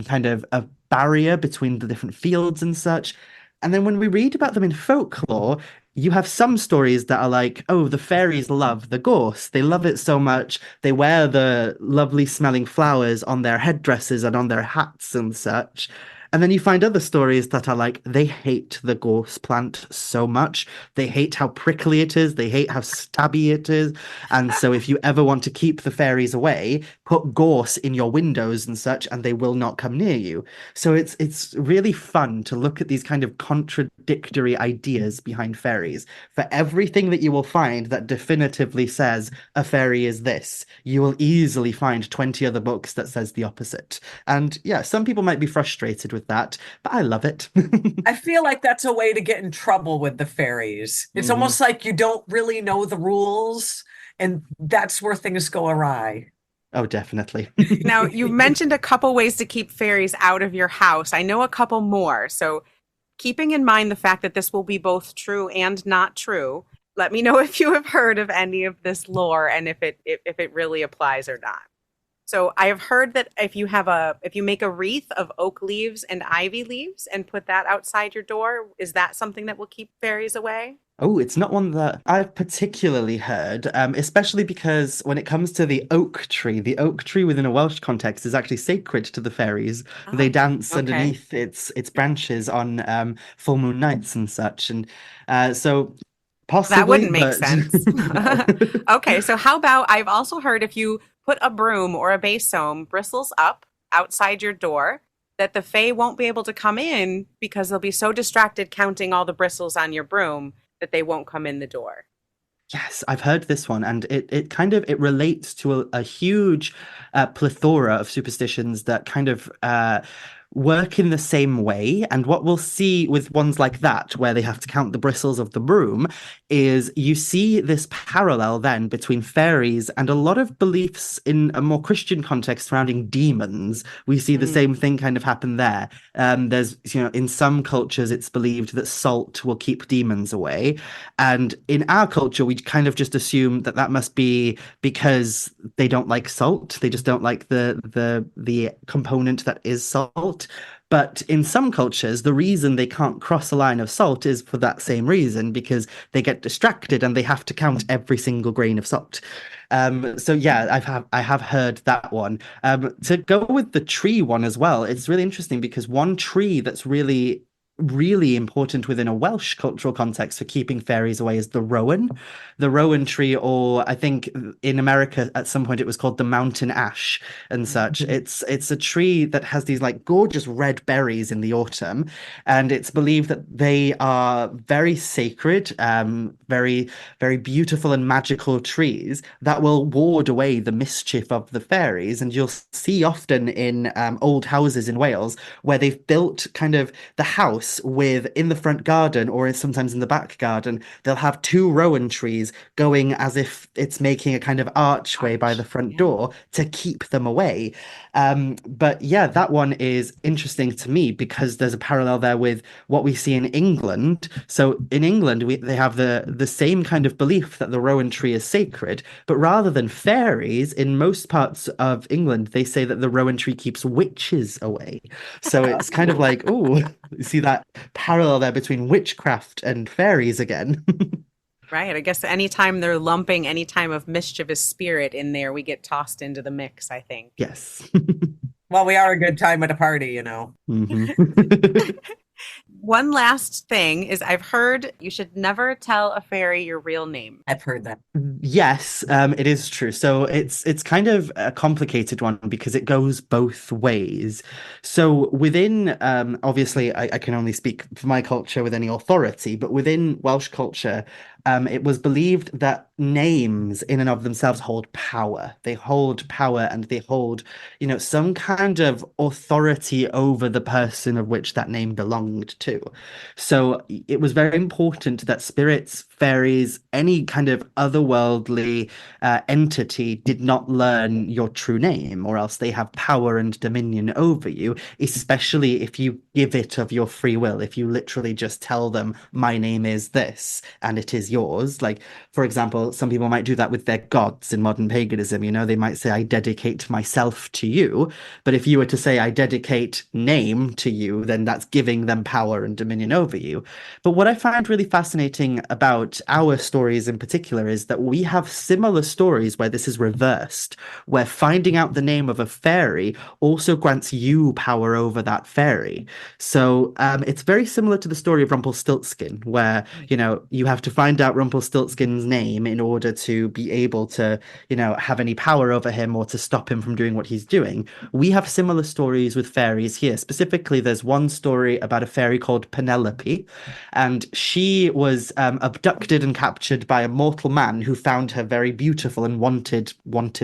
kind of a barrier between the different fields and such. And then when we read about them in folklore, you have some stories that are like, oh, the fairies love the gorse. They love it so much. They wear the lovely smelling flowers on their headdresses and on their hats and such. And then you find other stories that are like, they hate the gorse plant so much. They hate how prickly it is. They hate how stabby it is. And so if you ever want to keep the fairies away, put gorse in your windows and such, and they will not come near you. So it's really fun to look at these kind of contradictory ideas behind fairies. For everything that you will find that definitively says a fairy is this, you will easily find 20 other books that says the opposite. And yeah, some people might be frustrated with that, but I love it. I feel like that's a way to get in trouble with the fairies. It's Mhm. almost like you don't really know the rules, and that's where things go awry. Oh, definitely. Now, you've mentioned a couple ways to keep fairies out of your house. I know a couple more. So, keeping in mind the fact that this will be both true and not true, let me know if you have heard of any of this lore and if it really applies or not. So, I have heard that if you make a wreath of oak leaves and ivy leaves and put that outside your door, is that something that will keep fairies away? Oh, it's not one that I've particularly heard, especially because when it comes to the oak tree within a Welsh context is actually sacred to the fairies. They Oh, dance okay. underneath its branches on full moon nights and such, and so That possibly, wouldn't make but sense. no. Okay, so how about I've also heard if you put a broom or a basome bristles up outside your door, that the fae won't be able to come in because they'll be so distracted counting all the bristles on your broom that they won't come in the door. Yes, I've heard this one, and it kind of it relates to a huge plethora of superstitions that kind of work in the same way. And what we'll see with ones like that, where they have to count the bristles of the broom, is you see this parallel then between fairies and a lot of beliefs in a more Christian context surrounding demons. We see the Mm. same thing kind of happen there. There's, in some cultures, it's believed that salt will keep demons away. And in our culture, we kind of just assume that that must be because they don't like salt. They just don't like the component that is salt. But in some cultures, the reason they can't cross a line of salt is for that same reason, because they get distracted and they have to count every single grain of salt. So yeah, I have heard that one. To go with the tree one as well, it's really interesting because one tree that's really important within a Welsh cultural context for keeping fairies away is the rowan. The rowan tree, or I think in America at some point it was called the mountain ash and such. It's a tree that has these like gorgeous red berries in the autumn, and it's believed that they are very sacred, very beautiful and magical trees that will ward away the mischief of the fairies. And you'll see often in old houses in Wales where they've built kind of the house with in the front garden or sometimes in the back garden, they'll have two rowan trees going as if it's making a kind of archway by the Arch. front Yeah. door to keep them away. But yeah, that one is interesting to me because there's a parallel there with what we see in England. So in England, they have the same kind of belief that the rowan tree is sacred, but rather than fairies, in most parts of England, they say that the rowan tree keeps witches away. So it's kind of like, oh, you see that parallel there between witchcraft and fairies again. Right. I guess anytime they're lumping any time of mischievous spirit in there, we get tossed into the mix, I think. Yes. Well, we are a good time at a party. hmm One last thing is I've heard you should never tell a fairy your real name. I've heard that. Yes, it is true. So it's kind of a complicated one because it goes both ways. So within, obviously, I can only speak for my culture with any authority, but within Welsh culture, it was believed that names in and of themselves hold power. They hold power and they hold, some kind of authority over the person of which that name belonged to. So it was very important that spirits, fairies, any kind of otherworldly entity did not learn your true name, or else they have power and dominion over you, especially if you give it of your free will. If you literally just tell them, my name is this, and it is is yours. Like, for example, some people might do that with their gods in modern paganism. They might say, I dedicate myself to you. But if you were to say, I dedicate name to you, then that's giving them power and dominion over you. But what I find really fascinating about our stories in particular is that we have similar stories where this is reversed, where finding out the name of a fairy also grants you power over that fairy. So it's very similar to the story of Rumpelstiltskin, where, you have to find out Rumpelstiltskin's name in order to be able to, have any power over him or to stop him from doing what he's doing. We have similar stories with fairies here. Specifically, there's one story about a fairy called Penelope, and she was abducted and captured by a mortal man who found her very beautiful and wanted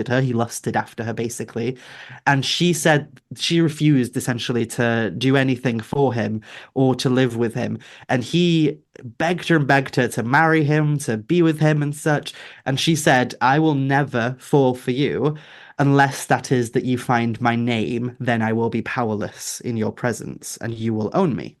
her. He lusted after her, basically. And she said she refused essentially to do anything for him or to live with him. And he begged her and begged her to marry him, to be with him and such. And she said, I will never fall for you unless that is that you find my name, then I will be powerless in your presence and you will own me.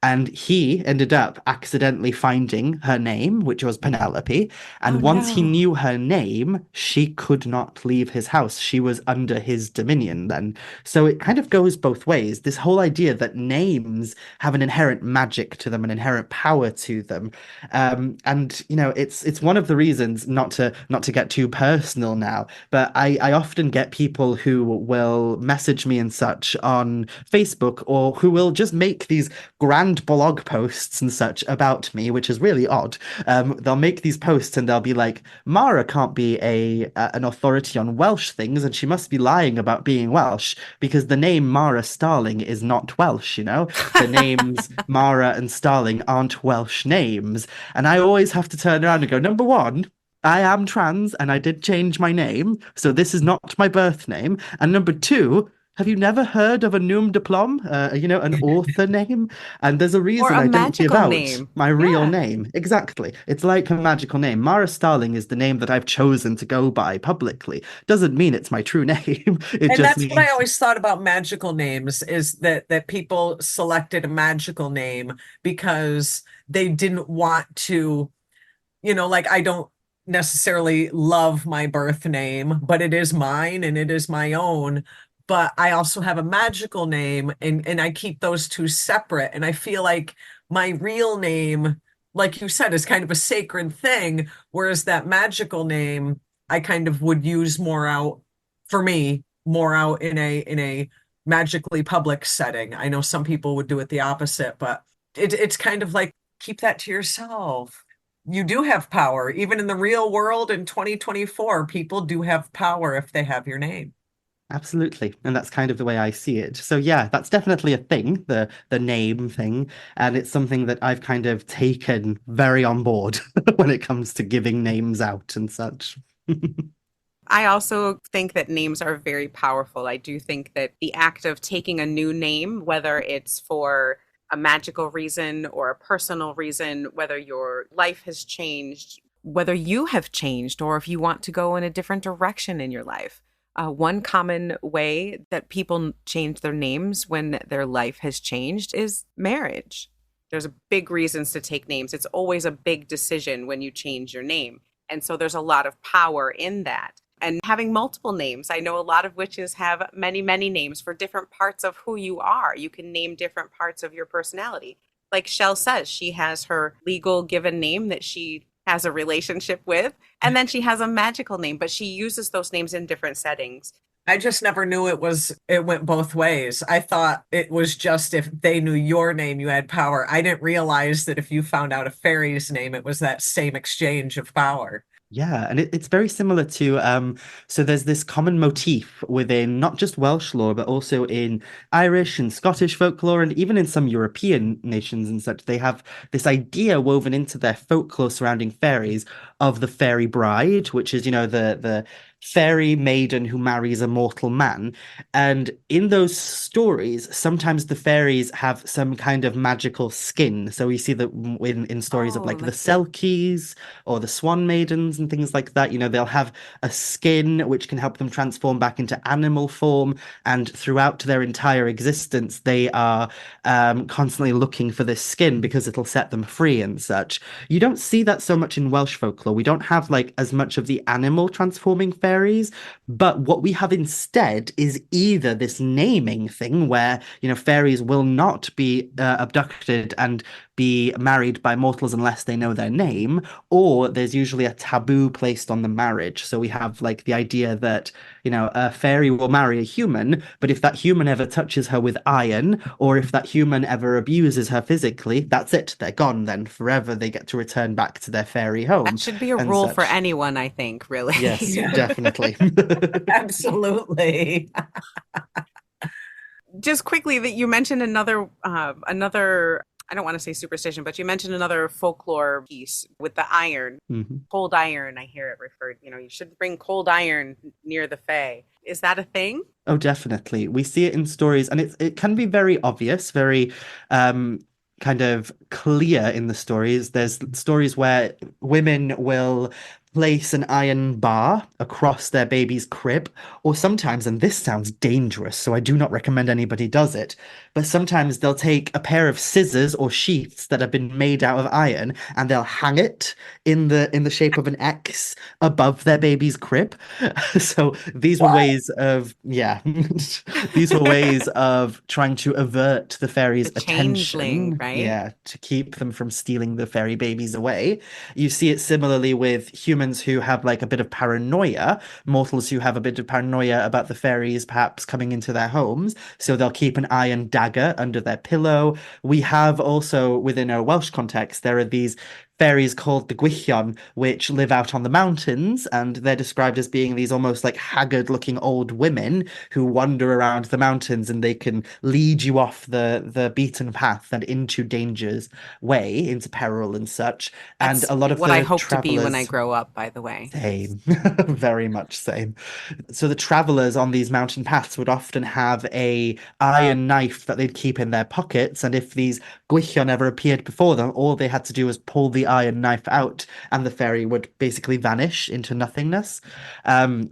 And he ended up accidentally finding her name, which was Penelope. Oh And once he no. knew her name, she could not leave his house. She was under his dominion then. So it kind of goes both ways. This whole idea that names have an inherent magic to them, an inherent power to them. And it's one of the reasons not to get too personal now, but I often get people who will message me and such on Facebook or who will just make these grand blog posts and such about me, which is really odd. They'll make these posts and they'll be like, Mara can't be an authority on Welsh things, and she must be lying about being Welsh because the name Mhara Starling is not Welsh, The names Mara and Starling aren't Welsh names. And I always have to turn around and go, number one, I am trans and I did change my name, so this is not my birth name. And number two, have you never heard of a nom de plume, an author name? And there's a Or reason a I don't give magical out name. my real Yeah. name. Exactly. It's like a magical name. Mara Starling is the name that I've chosen to go by publicly. Doesn't mean it's my true name. It And just that's what I means always thought about magical names is that people selected a magical name because they didn't want to, like I don't necessarily love my birth name, but it is mine and it is my own. But I also have a magical name and I keep those two separate. And I feel like my real name, like you said, is kind of a sacred thing, whereas that magical name I kind of would use more out for me, more out in a magically public setting. I know some people would do it the opposite, but it's kind of like keep that to yourself. You do have power. Even in the real world in 2024, people do have power if they have your name. absolutely. And that's kind of the way I see it. So yeah, that's definitely a thing, the name thing. And it's something that I've kind of taken very on board when it comes to giving names out and such. I also think that names are very powerful. I do think that the act of taking a new name, whether it's for a magical reason or a personal reason, whether your life has changed, whether you have changed, or if you want to go in a different direction in your life. One common way that people change their names when their life has changed is marriage. There's big reasons to take names. It's always a big decision when you change your name. And so there's a lot of power in that. And having multiple names. I know a lot of witches have many, many names for different parts of who you are. You can name different parts of your personality. Like Shell says, she has her legal given name that she has a relationship with, and then she has a magical name, but she uses those names in different settings. I just never knew it went both ways. I thought it was just if they knew your name, you had power. I didn't realize that if you found out a fairy's name, it was that same exchange of power. Yeah, and it's very similar to so there's this common motif within not just Welsh lore, but also in Irish and Scottish folklore, and even in some European nations and such. They have this idea woven into their folklore surrounding fairies of the fairy bride, which is, the fairy maiden who marries a mortal man. And in those stories, sometimes the fairies have some kind of magical skin. So we see that in stories of Oh, like the like the Selkies or the Swan Maidens and things like that. They'll have a skin which can help them transform back into animal form. And throughout their entire existence, they are constantly looking for this skin because it'll set them free and such. You don't see that so much in Welsh folklore. We don't have like as much of the animal transforming fairies, but what we have instead is either this naming thing where, fairies will not be abducted and be married by mortals unless they know their name, or there's usually a taboo placed on the marriage. So we have like the idea that, a fairy will marry a human, but if that human ever touches her with iron, or if that human ever abuses her physically, that's it. They're gone then forever. They get to return back to their fairy that home should be a and rule for such. anyone, I think, really. Yes, Yeah, definitely. absolutely. Just quickly, that you mentioned another I don't want to say superstition, but you mentioned another folklore piece with the iron. Mhm. Cold iron, I hear it referred, you should bring cold iron near the Fae. Is that a thing? Oh, definitely. We see it in stories, and it can be very obvious, very um, kind of clear in the stories. There's stories where women will place an iron bar across their baby's crib, or sometimes, and this sounds dangerous, so I do not recommend anybody does it, but sometimes they'll take a pair of scissors or sheaths that have been made out of iron, and they'll hang it in the shape of an X above their baby's crib. So these were What? ways of, yeah, these were ways of trying to avert the The fairies' changeling, attention, right? yeah, to keep them from stealing the fairy babies away. You see it similarly with humans who have like a bit of paranoia, mortals who have a bit of paranoia about the fairies perhaps coming into their homes, so they'll keep an iron dagger under their pillow. We have also, within a Welsh context, there are these fairies called the Gwychion, which live out on the mountains, and they're described as being these almost like haggard-looking old women who wander around the mountains, and they can lead you off the beaten path and into danger's way, into peril and such. And That's a lot of what I the hope to be when I travelers. grow up, by the way. Same, very much same. So the travelers on these mountain paths would often have a iron knife that they'd keep in their pockets, and if these Gwychion ever appeared before them, all they had to do was pull the iron knife out, and the fairy would basically vanish into nothingness.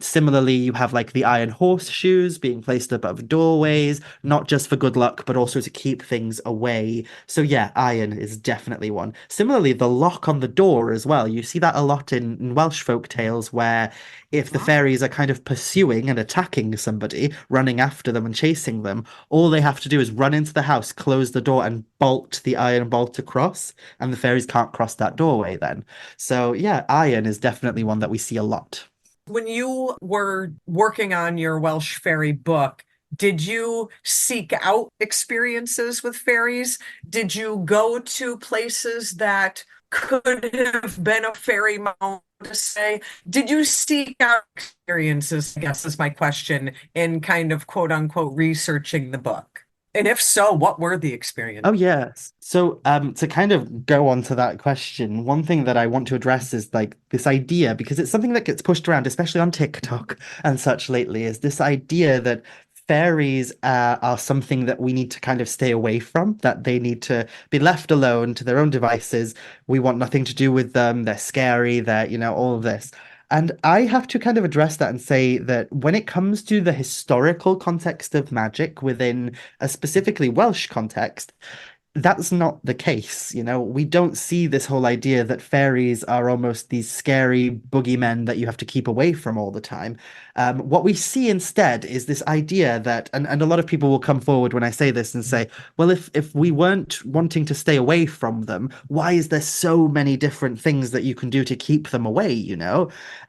Similarly, you have like the iron horseshoes being placed above doorways, not just for good luck, but also to keep things away. So yeah, iron is definitely one. Similarly, the lock on the door as well. You see that a lot in Welsh folk tales where if the Wow. fairies are kind of pursuing and attacking somebody, running after them and chasing them, all they have to do is run into the house, close the door, and bolt the iron bolt across, and the fairies can't cross that doorway then. So yeah, iron is definitely one that we see a lot. When you were working on your Welsh fairy book, did you seek out experiences with fairies? Did you go to places that could have been a fairy mound to say? Did you seek out experiences, I guess is my question, in kind of quote unquote researching the book? And if so, what were the Oh experiences? yes. So to kind of go on to that question, one thing that I want to address is like this idea, because it's something that gets pushed around, especially on TikTok and such lately, is this idea that fairies are something that we need to kind of stay away from, that they need to be left alone to their own devices. We want nothing to do with them. They're scary, they're, all of this. And I have to kind of address that and say that when it comes to the historical context of magic within a specifically Welsh context, that's not the case. We don't see this whole idea that fairies are almost these scary boogeymen that you have to keep away from all the time. What we see instead is this idea that, and a lot of people will come forward when I say this and say, well, if we weren't wanting to stay away from them, why is there so many different things that you can do to keep them away?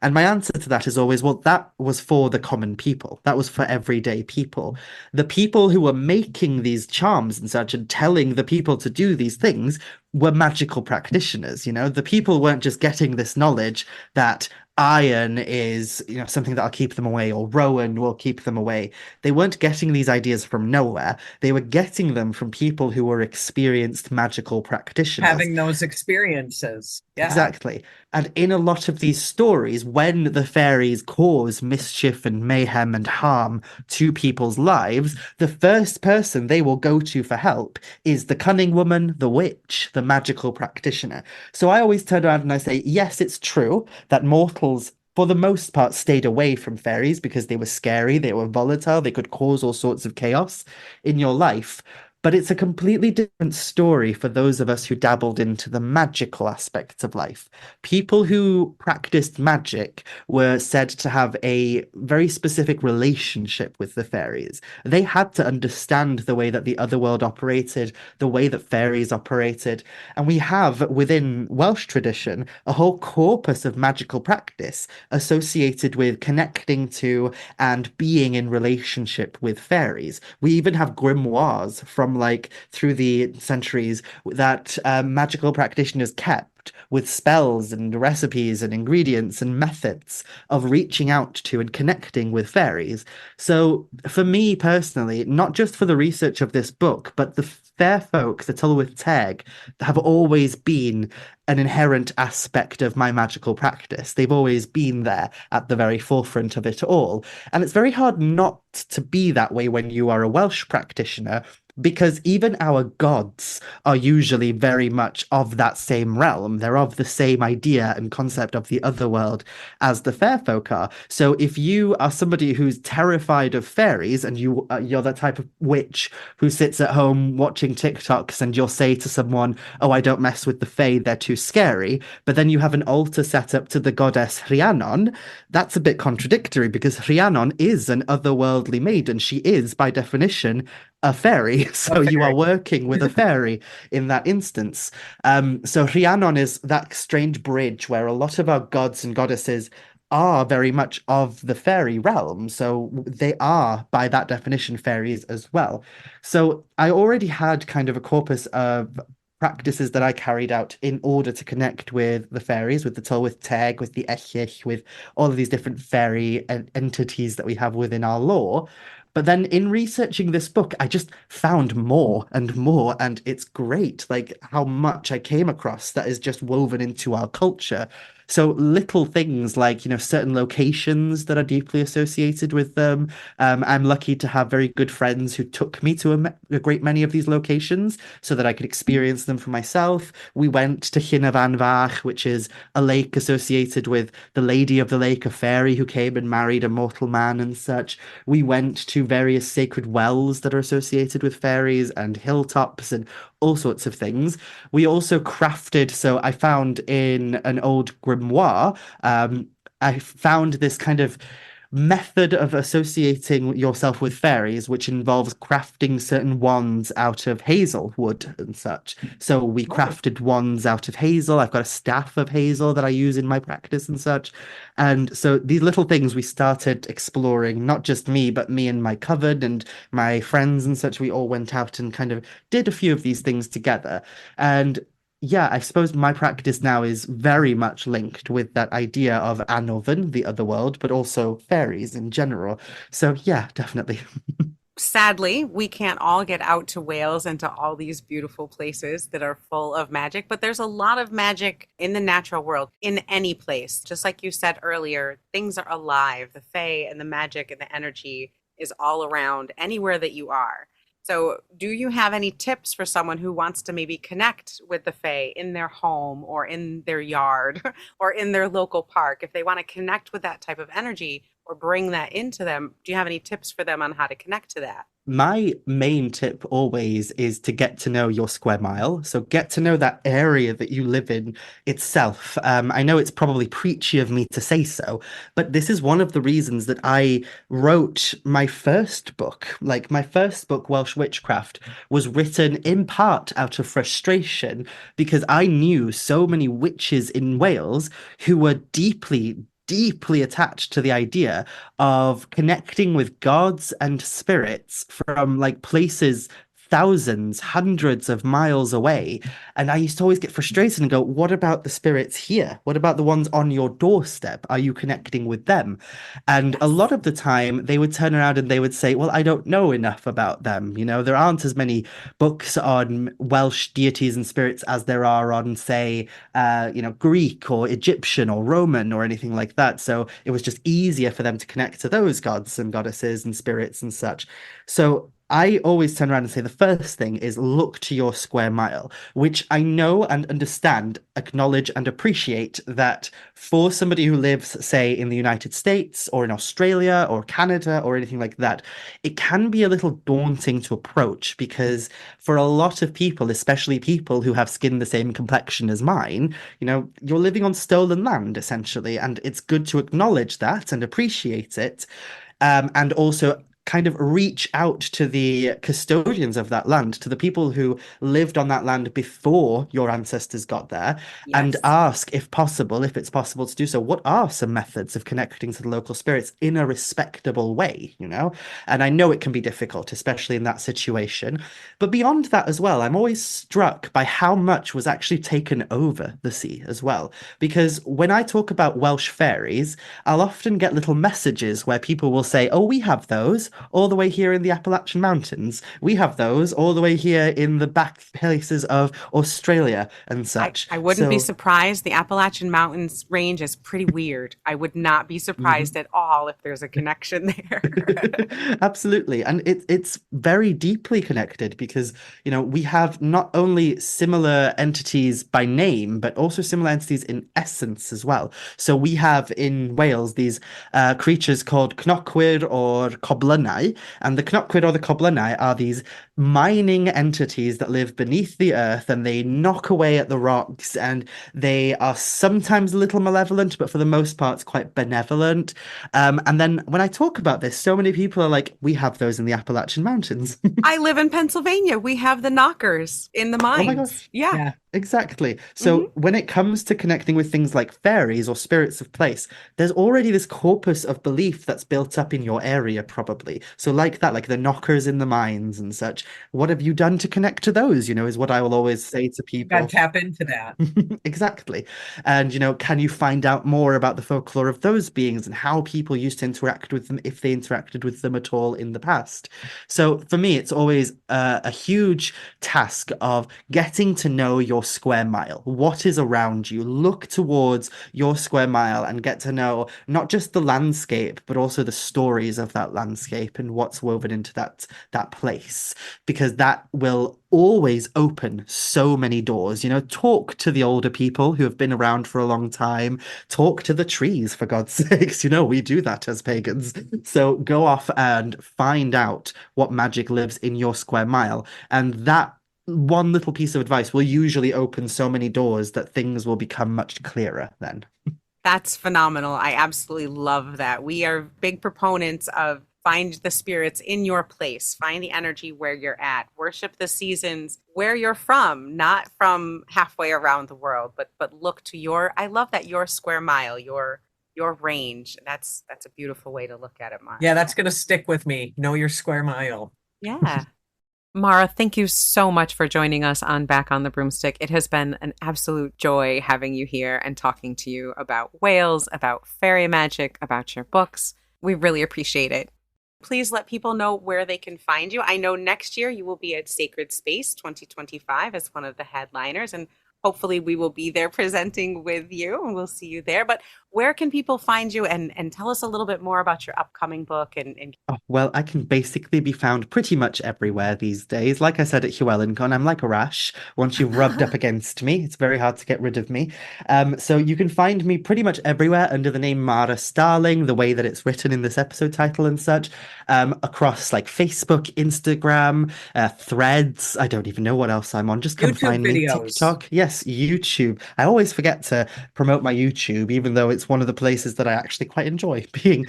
And my answer to that is always, well, that was for the common people. That was for everyday people. The people who were making these charms and such and telling the people to do these things were magical practitioners. The people weren't just getting this knowledge that iron is, something that'll keep them away, or rowan will keep them away. They weren't getting these ideas from nowhere. They were getting them from people who were experienced magical practitioners. Having those experiences. Yeah. Exactly. And in a lot of these stories, when the fairies cause mischief and mayhem and harm to people's lives, the first person they will go to for help is the cunning woman, the witch, the magical practitioner. So I always turn around and I say, yes, it's true that mortals, for the most part, stayed away from fairies because they were scary, they were volatile, they could cause all sorts of chaos in your life. But it's a completely different story for those of us who dabbled into the magical aspects of life. People who practiced magic were said to have a very specific relationship with the fairies. They had to understand the way that the other world operated, the way that fairies operated. And we have within Welsh tradition a whole corpus of magical practice associated with connecting to and being in relationship with fairies. We even have grimoires from like through the centuries that magical practitioners kept with spells and recipes and ingredients and methods of reaching out to and connecting with fairies. So for me personally, not just for the research of this book, but the fair folk, the Tylwyth Teg, have always been an inherent aspect of my magical practice. They've always been there at the very forefront of it all. And it's very hard not to be that way when you are a Welsh practitioner, because even our gods are usually very much of that same realm. They're of the same idea and concept of the other world as the fair folk are. So if you are somebody who's terrified of fairies and you're that type of witch who sits at home watching TikToks and you'll say to someone, "Oh, I don't mess with the fae, they're too scary," but then you have an altar set up to the goddess Rhiannon, that's a bit contradictory because Rhiannon is an otherworldly maiden. She is, by definition, a fairy. So A you are fairy. working with a fairy in that instance. So Rhiannon is that strange bridge where a lot of our gods and goddesses are very much of the fairy realm. So they are, by that definition, fairies as well. So I already had kind of a corpus of practices that I carried out in order to connect with the fairies, with the Tylwyth Teg, with the Ellyll, with all of these different fairy entities that we have within our lore. But then in researching this book, I just found more and more, and it's great, like how much I came across that is just woven into our culture. So little things like, certain locations that are deeply associated with them. I'm lucky to have very good friends who took me to a great many of these locations so that I could experience them for myself. We went to Llyn y Fan Fach, which is a lake associated with the Lady of the Lake, a fairy who came and married a mortal man and such. We went to various sacred wells that are associated with fairies and hilltops and all sorts of things. We also crafted, so I found in an old grimoire, I found this kind of method of associating yourself with fairies, which involves crafting certain wands out of hazel wood and such. So we Oh, crafted wands out of hazel. I've got a staff of hazel that I use in my practice and such. And so these little things we started exploring, not just me, but me and my coven and my friends and such. We all went out and kind of did a few of these things together. And yeah, I suppose my practice now is very much linked with that idea of Anovan, the other world, but also fairies in general. So yeah, definitely. Sadly, we can't all get out to Wales and to all these beautiful places that are full of magic, but there's a lot of magic in the natural world, in any place. Just like you said earlier, things are alive. The fae and the magic and the energy is all around anywhere that you are. So, do you have any tips for someone who wants to maybe connect with the fae in their home or in their yard or in their local park? If they want to connect with that type of energy or bring that into them, do you have any tips for them on how to connect to that? My main tip always is to get to know your square mile. So get to know that area that you live in itself. I know it's probably preachy of me to say so, but this is one of the reasons that I wrote my first book. Like my first book, Welsh Witchcraft, was written in part out of frustration because I knew so many witches in Wales who were deeply attached to the idea of connecting with gods and spirits from like places thousands, hundreds of miles away. And I used to always get frustrated and go, what about the spirits here? What about the ones on your doorstep? Are you connecting with them? And a Yes. lot of the time they would turn around and they would say, well, I don't know enough about them. There aren't as many books on Welsh deities and spirits as there are on, say, Greek or Egyptian or Roman or anything like that. So it was just easier for them to connect to those gods and goddesses and spirits and such. So I always turn around and say the first thing is look to your square mile, which I know and understand, acknowledge and appreciate that for somebody who lives, say, in the United States or in Australia or Canada or anything like that, it can be a little daunting to approach because for a lot of people, especially people who have skin the same complexion as mine, you're living on stolen land essentially, and it's good to acknowledge that and appreciate it, and also kind of reach out to the custodians of that land, to the people who lived on that land before your ancestors got there, and Yes. ask if possible, if it's possible to do so, what are some methods of connecting to the local spirits in a respectable way? And I know it can be difficult, especially in that situation. But beyond that as well, I'm always struck by how much was actually taken over the sea as well. Because when I talk about Welsh fairies, I'll often get little messages where people will say, oh, we have those all the way here in the Appalachian Mountains. We have those all the way here in the back places of Australia and such. I wouldn't be So, surprised. The Appalachian Mountains range is pretty weird. I would not be surprised mhm. at all if there's a connection there. Absolutely. And it's very deeply connected because, we have not only similar entities by name, but also similar entities in essence as well. So we have in Wales these creatures called cnocwyr or coblynau, and the cnocwyr or the coblynau are these mining entities that live beneath the earth and they knock away at the rocks, and they are sometimes a little malevolent, but for the most part, quite benevolent. And then when I talk about this, so many people are like, we have those in the Appalachian Mountains. I live in Pennsylvania. We have the knockers in the Oh my mines. gosh. Yeah. Yeah. Exactly. Hmm. So when it comes to connecting with things like fairies or spirits of place, there's already this corpus of belief that's built up in your area, probably. So like that, like the knockers in the mines and such, what have you done to connect to those, is what I will always say to You got to people. tap into that. Exactly. And, can you find out more about the folklore of those beings and how people used to interact with them, if they interacted with them at all in the past? So for me, it's always a huge task of getting to know your square mile. What is around you? Look towards your square mile and get to know not just the landscape, but also the stories of that landscape and what's woven into that place, because that will always open so many doors. Talk to the older people who have been around for a long time. Talk to the trees, for God's sakes. We do that as pagans. So go off and find out what magic lives in your square mile. And that one little piece of advice will usually open so many doors that things will become much clearer then. That's phenomenal. I absolutely love that. We are big proponents of find the spirits in your place, find the energy where you're at, worship the seasons where you're from, not from halfway around the world, but look to your, I love that, your square mile, your range. That's a beautiful way to look at it, Mara. Yeah, that's going to stick with me. Know your square mile. Yeah. Mara, thank you so much for joining us on Back on the Broomstick. It has been an absolute joy having you here and talking to you about Wales, about fairy magic, about your books. We really appreciate it. Please let people know where they can find you. I know next year you will be at Sacred Space 2025 as one of the headliners, and hopefully we will be there presenting with you and we'll see you there. But where can people find you, and tell us a little bit more about your upcoming book and Oh, well, I can basically be found pretty much everywhere these days. Like I said at Llewellyn, I'm like a rash. Once you've rubbed up against me, it's very hard to get rid of me. So you can find me pretty much everywhere under the name Mhara Starling, the way that it's written in this episode title and such, across like Facebook, Instagram, Threads. I don't even know what else I'm on. Just come YouTube find me. videos. TikTok. Yes, YouTube. I always forget to promote my YouTube, even though it's it's one of the places that I actually quite enjoy being.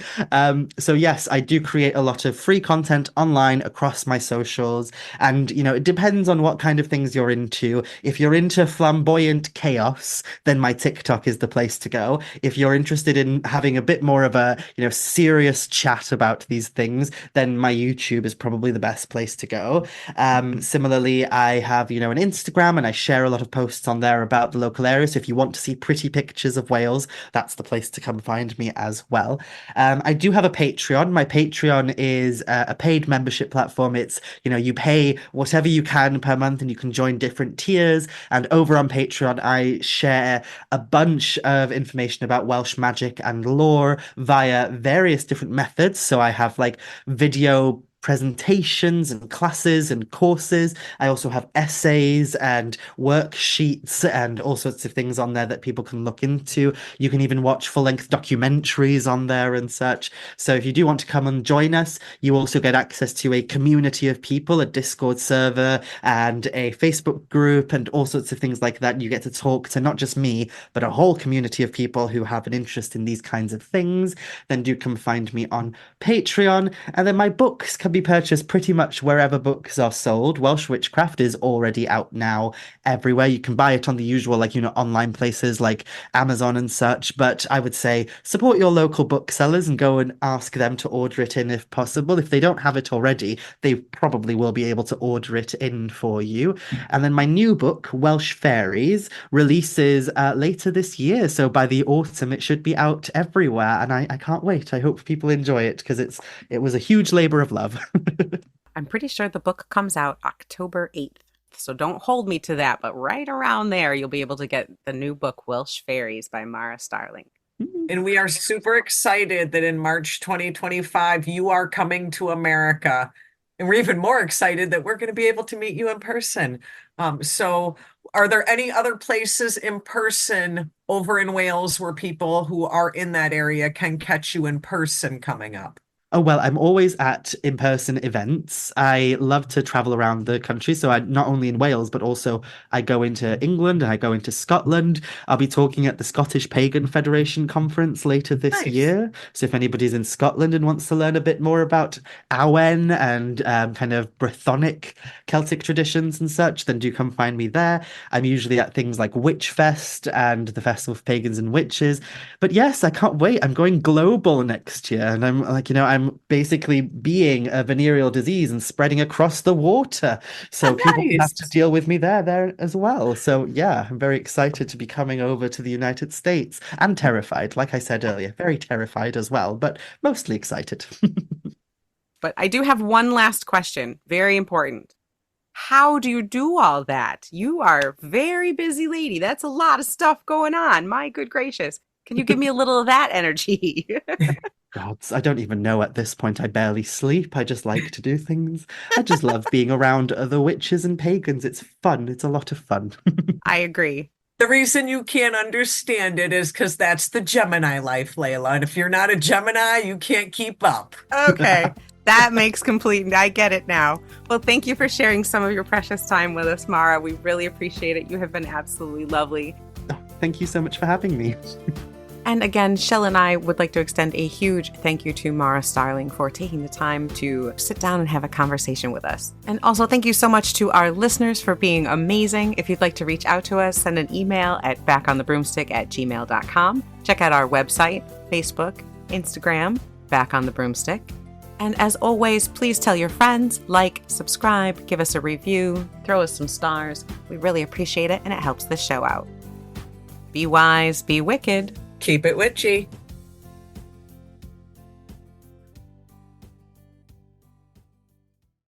So yes, I do create a lot of free content online across my socials. And, it depends on what kind of things you're into. If you're into flamboyant chaos, then my TikTok is the place to go. If you're interested in having a bit more of a, serious chat about these things, then my YouTube is probably the best place to go. Similarly, I have, an Instagram and I share a lot of posts on there about the local area. So if you want to see pretty pictures of Wales, that's the place to come find me as well. I do have a Patreon. My Patreon is a paid membership platform. It's, you pay whatever you can per month and you can join different tiers. And over on Patreon, I share a bunch of information about Welsh magic and lore via various different methods. So I have like video presentations and classes and courses. I also have essays and worksheets and all sorts of things on there that people can look into. You can even watch full-length documentaries on there and such. So if you do want to come and join us, you also get access to a community of people, a Discord server and a Facebook group and all sorts of things like that. You get to talk to not just me, but a whole community of people who have an interest in these kinds of things. Then do come find me on Patreon. And then my books can be purchased pretty much wherever books are sold. Welsh Witchcraft is already out now everywhere. You can buy it on the usual, online places like Amazon and such. But I would say support your local booksellers and go and ask them to order it in if possible. If they don't have it already, they probably will be able to order it in for you. And then my new book, Welsh Fairies, releases later this year. So by the autumn, it should be out everywhere. And I can't wait. I hope people enjoy it because it was a huge labor of love. I'm pretty sure the book comes out October 8th. So don't hold me to that, but right around there, you'll be able to get the new book, Welsh Fairies by Mhara Starling. And we are super excited that in March 2025, you are coming to America. And we're even more excited that we're going to be able to meet you in person. So are there any other places in person over in Wales where people who are in that area can catch you in person coming up? Oh, well, I'm always at in-person events. I love to travel around the country. So I not only in Wales, but also I go into England and I go into Scotland. I'll be talking at the Scottish Pagan Federation conference later this Nice. year. So if anybody's in Scotland and wants to learn a bit more about Awen and kind of Brythonic Celtic traditions and such, then do come find me there. I'm usually at things like Witchfest and the Festival of Pagans and Witches. But yes, I can't wait. I'm going global next year. And I'm like, I'm basically being a venereal disease and spreading across the water. So people have to Nice. deal with me there as well. So yeah, I'm very excited to be coming over to the United States and terrified, like I said earlier, very terrified as well, but mostly excited. But I do have one last question, very important. How do you do all that? You are a very busy lady. That's a lot of stuff going on. My good gracious. Can you give me a little of that energy? Gods, I don't even know at this point. I barely sleep. I just like to do things. I just love being around other witches and pagans. It's fun. It's a lot of fun. I agree. The reason you can't understand it is because that's the Gemini life, Layla. And if you're not a Gemini, you can't keep up. Okay. That makes complete. I get it now. Well, thank you for sharing some of your precious time with us, Mhara. We really appreciate it. You have been absolutely lovely. Oh, thank you so much for having me. And again, Shell and I would like to extend a huge thank you to Mhara Starling for taking the time to sit down and have a conversation with us. And also thank you so much to our listeners for being amazing. If you'd like to reach out to us, send an email at backonthebroomstick@gmail.com. Check out our website, Facebook, Instagram, Back on the Broomstick. And as always, please tell your friends, like, subscribe, give us a review, throw us some stars. We really appreciate it and it helps the show out. Be wise, be wicked. Keep it witchy.